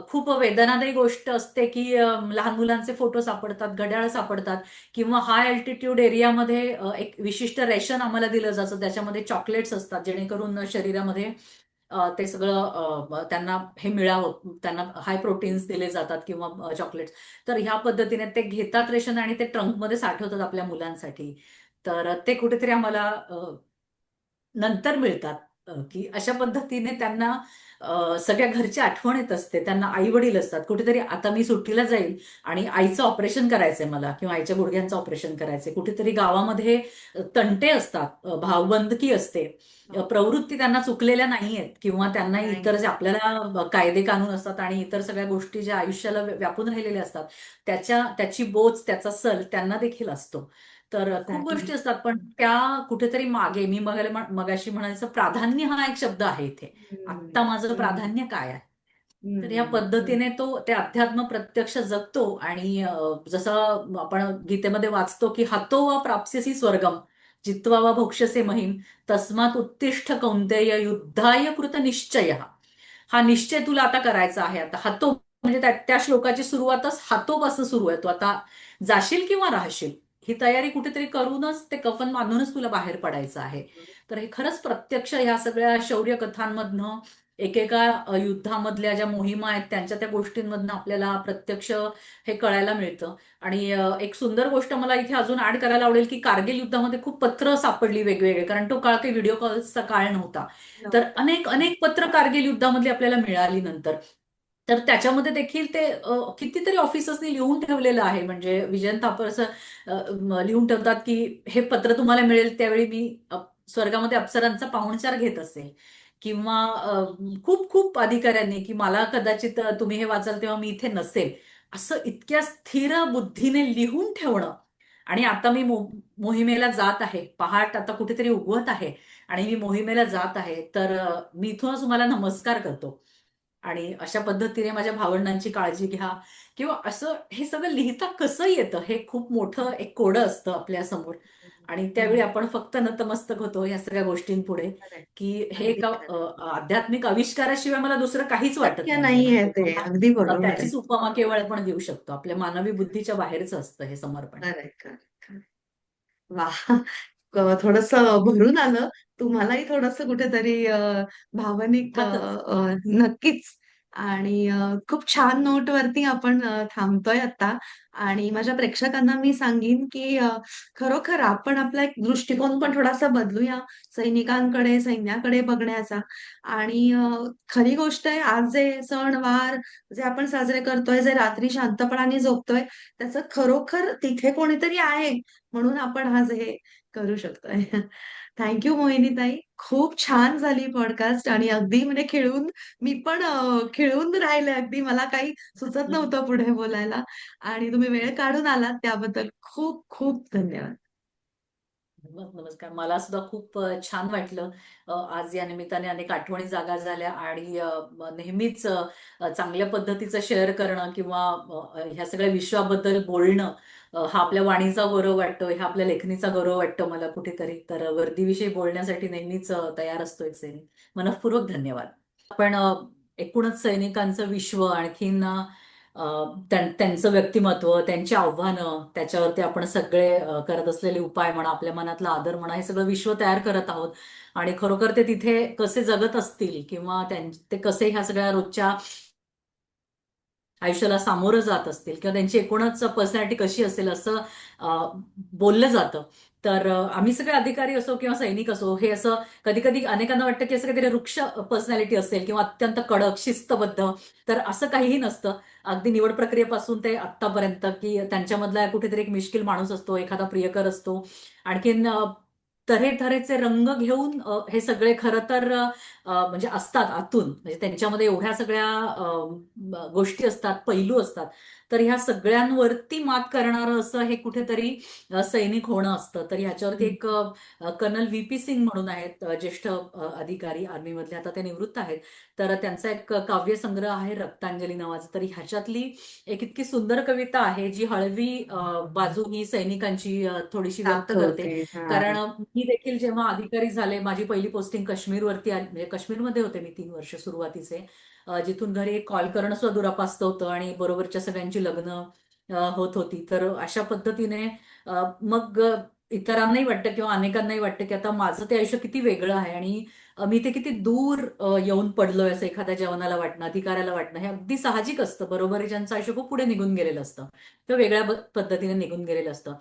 खूप वेदनादायी गोष्ट असते की लहान मुलांचे फोटो सापडतात, घड्याळ सापडतात किंवा हाय अल्टिट्यूड एरियामध्ये एक विशिष्ट रेशन आम्हाला दिलं जातं, त्याच्यामध्ये चॉकलेट्स असतात जेणेकरून शरीरामध्ये ते सगळं त्यांना हे मिळावं, त्यांना हाय प्रोटीन्स दिले जातात किंवा चॉकलेट्स. तर ह्या पद्धतीने ते घेतात रेशन आणि ते ट्रंकमध्ये साठवतात आपल्या मुलांसाठी. तर ते कुठेतरी आम्हाला नंतर मिळतात, की अशा पद्धतीने त्यांना सगळ्या घरची आठवण येत असते. त्यांना आई वडील असतात. कुठेतरी आता मी सुट्टीला जाईल आणि आईचं ऑपरेशन करायचंय मला किंवा आईच्या गुडघ्यांचं ऑपरेशन करायचंय. कुठेतरी गावामध्ये तंटे असतात, भावबंदकी असते, प्रवृत्ती त्यांना चुकलेल्या नाहीयेत किंवा त्यांना इतर नाही. जे आपल्याला कायदे कानून असतात आणि इतर सगळ्या गोष्टी ज्या आयुष्याला व्यापून राहिलेल्या असतात, त्याची बोच, त्याचा सल त्यांना देखील असतो. तर खूप एक्झॅक्टली. गोष्टी असतात, पण त्या कुठेतरी मागे मी मगाशी म्हणायचं प्राधान्य हा एक शब्द आहे इथे. हम्म. आत्ता माझं हम्म. प्राधान्य काय आहे? तर या हम्म. पद्धतीने तो ते अध्यात्म प्रत्यक्ष जगतो आणि जसं आपण गीतेमध्ये वाचतो की "हतो वा प्राप्स्यसि स्वर्गम, जित्वा वा भोक्ष्यसे महिम, तस्मात् उत्तिष्ठ कौंतेय युद्धाय कृत निश्चयः." हा निश्चय तुला आता करायचा आहे. आता हातो म्हणजे त्या श्लोकाची सुरुवातच हातोपासून सुरू आहे. तू आता जाशील किंवा राहशील, ही तयारी कुठेतरी करूनच ते कफन बांधूनच तुला बाहेर पडायचं आहे. तर हे खरंच प्रत्यक्ष ह्या सगळ्या शौर्य कथांमधनं, एकेका युद्धामधल्या ज्या मोहिमा आहेत त्यांच्या त्या गोष्टींमधनं आपल्याला प्रत्यक्ष हे कळायला मिळतं. आणि एक सुंदर गोष्ट मला इथे अजून ऍड करायला आवडेल की कारगिल युद्धामध्ये खूप पत्र सापडली वेगवेगळे, कारण तो काळ काही व्हिडिओ कॉल्सचा काळ नव्हता. तर नव्हता. अनेक अनेक पत्र कारगिल युद्धामधली आपल्याला मिळाली नंतर. तर त्याच्यामध्ये देखील ते कितीतरी ऑफिसर्सनी लिहून ठेवलेलं आहे. म्हणजे विजयन थापर असं लिहून ठेवतात की हे पत्र तुम्हाला मिळेल त्यावेळी मी स्वर्गामध्ये अप्सरांचा पाहुणचार घेत असेल किंवा खूप खूप अधिकाऱ्यांनी की मला कदाचित तुम्ही हे वाचाल तेव्हा मी इथे नसेल, असं इतक्या स्थिर बुद्धीने लिहून ठेवणं. आणि आता मी मोहिमेला जात आहे, पहाट आता कुठेतरी उगवत आहे आणि मी मोहिमेला जात आहे, तर मी इथूनच तुम्हाला नमस्कार करतो आणि अशा पद्धतीने माझ्या भावंडांची काळजी घ्या किंवा असं हे सगळं लिहिता कसं येतं, हे खूप मोठं एक कोडं असतं आपल्या समोर. आणि त्यावेळी हम्म. आपण फक्त नतमस्तक होतो या सगळ्या गोष्टींपुढे, खरंय. की हे अगदी एका खरं. आध्यात्मिक आविष्काराशिवाय मला दुसरं काहीच वाटत शक्य नाहीये. नाहीये म्हणजे ते. अगदी बरोबर आहे. त्याचीच उपमा केवळ आपण देऊ शकतो. आपल्या मानवी बुद्धीच्या बाहेरचं असतं हे समर्पण. खरंय, खरंय, खरंय. वाह! भरून आलं. तुम्हालाही थोडंसं कुठेतरी भावनिक अर्थातच. नक्कीच. आणि खूप छान नोटवरती आपण थांबतोय आता. आणि माझ्या प्रेक्षकांना मी सांगीन, की खरोखर आपण आपला एक दृष्टिकोन पण थोडासा बदलूया सैनिकांकडे, सैन्याकडे बघण्याचा. आणि खरी गोष्ट आहे, आज जे सण-वार जे आपण साजरे करतोय, जे रात्री शांतपणाने झोपतोय, त्याचं खरोखर तिथे कोणीतरी आहे म्हणून आपण आज हे करू शकतोय. थँक यू मोहिनीताई. खूप छान झाली पॉडकास्ट आणि अगदी म्हणजे मी पण खिळून राहिले अगदी. मला काही सुचत नव्हतं पुढे बोलायला आणि तुम्ही वेळ काढून आलात त्याबद्दल खूप खूप धन्यवाद. नमस्कार. मला सुद्धा खूप छान वाटलं. आज या निमित्ताने अनेक आठवणी जागा झाल्या आणि नेहमीच चांगल्या पद्धतीचं शेअर करणं किंवा ह्या सगळ्या विश्वाबद्दल बोलणं, हा आपल्या वाणीचा गौरव वाटतो, हा आपल्या लेखणीचा गौरव वाटतो मला कुठेतरी. तर वर्दीविषयी बोलण्यासाठी नेहमीच तयार असतो एक सैनिक. मनःपूर्वक धन्यवाद. आपण एकूणच सैनिकांचं विश्व आणखीन त्यांचं व्यक्तिमत्व, त्यांची आव्हानं, त्याच्यावरती आपण सगळे करत असलेले उपाय म्हणा, आपल्या मनातला आदर म्हणा, हे सगळं विश्व तयार करत आहोत. आणि खरोखर ते तिथे कसे जगत असतील किंवा ते कसे ह्या सगळ्या रोजच्या आयुष्याला सामोरं जात असतील किंवा त्यांची एकूणच पर्सनॅलिटी कशी असेल असं बोललं जातं. तर आम्ही सगळे अधिकारी असो किंवा सैनिक असो, हे असं कधी-कधी अनेकांना वाटतं की असं काहीतरी वृक्ष पर्सनॅलिटी असेल किंवा अत्यंत कडक, शिस्तबद्ध. तर असं काहीही नसतं. अगदी निवड प्रक्रियेपासून ते आत्तापर्यंत की त्यांच्यामधला कुठेतरी एक मिश्किल माणूस असतो, एखादा प्रियकर असतो. आणखीन तऱ्हेतऱ्हेचे रंग घेऊन हे सगळे खरं तर म्हणजे असतात आतून, म्हणजे त्यांच्यामध्ये एवढ्या सगळ्या गोष्टी असतात, पैलू असतात. तर ह्या सगळ्यांवरती मात करणारं असं हे कुठेतरी सैनिक होणं असतं. तर ह्याच्यावरती एक कर्नल व्ही पी सिंग म्हणून आहेत, ज्येष्ठ अधिकारी आर्मीमधले, आता ते निवृत्त आहेत. तर त्यांचा एक काव्यसंग्रह आहे रक्तांजली नावाचा. तर ह्याच्यातली एक इतकी सुंदर कविता आहे जी हळवी बाजू ही सैनिकांची थोडीशी व्यक्त करते. दाखवते. हा. कारण मी देखील जेव्हा अधिकारी झाले, माझी पहिली पोस्टिंग काश्मीरवरती आली, म्हणजे काश्मीरमध्ये होते मी 3 वर्ष सुरुवातीचे. जिथून घरी कॉल करणं सुद्धा दुरापास्त होतं आणि बरोबरच्या सगळ्यांची लग्न होत होती. तर अशा पद्धतीने मग इतरांनाही वाटतं किंवा अनेकांनाही वाटतं की आता माझं ते आयुष्य किती वेगळं आहे आणि मी ते किती दूर येऊन पडलोय असं एखाद्या जवानाला वाटणं, अधिकाऱ्याला वाटणं हे अगदी साहजिक असतं. बरोबर आहे, ज्यांचं आयुष्य खूप पुढे निघून गेलेलं असतं किंवा वेगळ्या पद्धतीने निघून गेलेलं असतं.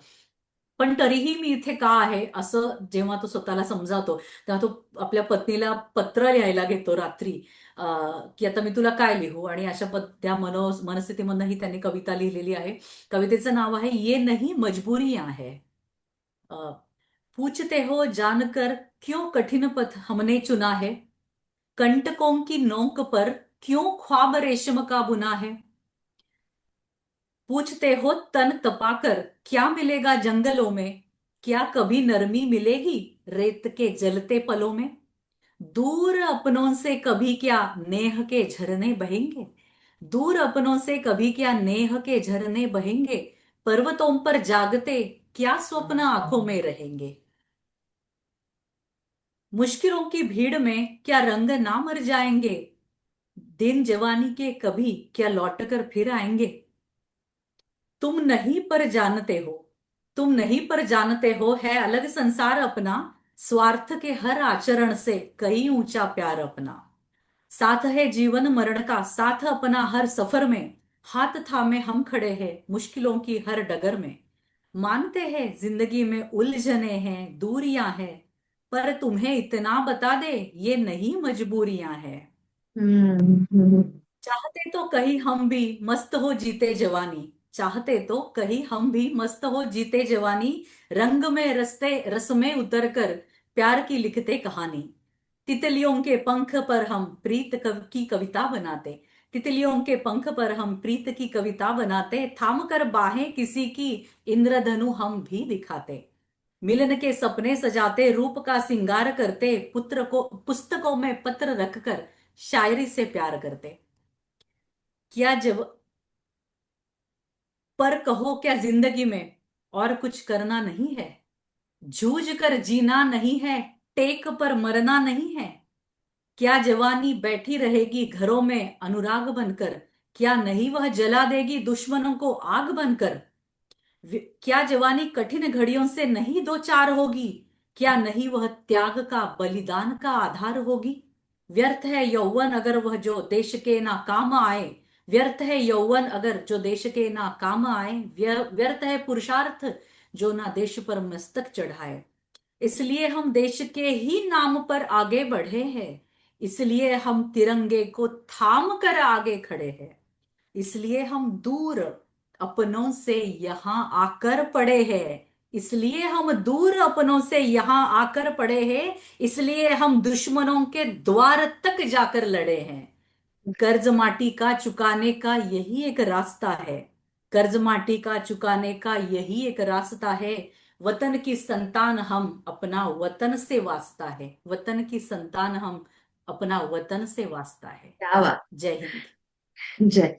पण तरीही मी इथे का आहे असं जेव्हा तो स्वतःला समजावतो, तेव्हा तो आपल्या पत्नीला पत्र लिहायला घेतो रात्री, की आता मी तुला काय लिहू. आणि अशा त्या मनस्थितीमधनं ही त्यांनी कविता लिहिलेली आहे. कवितेचं नाव आहे ये नहीं मजबुरियां है. अ, पूछते हो जानकर क्यों कठिन पथ हमने चुना है, कंटकों की नोक पर क्यों ख्वाब रेशम का बुना है, पूछते हो तन तपाकर क्या मिलेगा जंगलों में, क्या कभी नरमी मिलेगी रेत के जलते पलों में, दूर अपनों से कभी क्या नेह के झरने बहेंगे, दूर अपनों से कभी क्या नेह के झरने बहेंगे, पर्वतों पर जागते क्या स्वप्न आंखों में रहेंगे, मुश्किलों की भीड़ में क्या रंग ना मर जाएंगे, दिन जवानी के कभी क्या लौटकर फिर आएंगे, तुम नहीं पर जानते हो, तुम नहीं पर जानते हो है अलग संसार अपना, स्वार्थ के हर आचरण से कहीं ऊंचा प्यार अपना, साथ है जीवन मरण का साथ अपना हर सफर में, हाथ थामे हम खड़े हैं मुश्किलों की हर डगर में, मानते हैं जिंदगी में उलझने हैं दूरियां हैं, पर तुम्हें इतना बता दे ये नहीं मजबूरियां हैं, हम्म. हम्म. चाहते तो कहीं हम भी मस्त हो जीते जवानी, चाहते तो कहीं हम भी मस्त हो जीते जवानी, रंग में रस्ते रस में उतर कर प्यार की लिखते कहानी, तितलियों के पंख पर हम की कविता बनाते, तितलियों के पंख पर हम प्रीत की कविता बनाते, थाम कर बाहें किसी की इंद्रधनु हम भी दिखाते, मिलन के सपने सजाते रूप का सिंगार करते, पुत्र को पुस्तकों में पत्र रखकर शायरी से प्यार करते, क्या जब पर कहो क्या जिंदगी में और कुछ करना नहीं है, जूझ कर जीना नहीं है, टेक पर मरना नहीं है, क्या जवानी बैठी रहेगी घरों में अनुराग बनकर, क्या नहीं वह जला देगी दुश्मनों को आग बनकर, क्या जवानी कठिन घड़ियों से नहीं दो चार होगी, क्या नहीं वह त्याग का बलिदान का आधार होगी, व्यर्थ है यौवन अगर वह जो देश के ना काम आए, व्यर्थ है यौवन अगर जो देश के ना काम आए, व्यर्थ है पुरुषार्थ जो ना देश पर मस्तक चढ़ाए, इसलिए हम देश के ही नाम पर आगे बढ़े हैं, इसलिए हम तिरंगे को थाम कर आगे खड़े हैं, इसलिए हम दूर अपनों से यहां आकर पड़े हैं, इसलिए हम दूर अपनों से यहां आकर पड़े हैं, इसलिए हम दुश्मनों के द्वार तक जाकर लड़े हैं, कर्ज माटी का चुकाने का यही एक रास्ता है, कर्ज माटी का चुकाने का यही एक रास्ता है, वतन की संतान हम अपना वतन से वास्ता है, वतन की संतान हम अपना वतन से वास्ता है। क्या बात. जय हिंद. जय.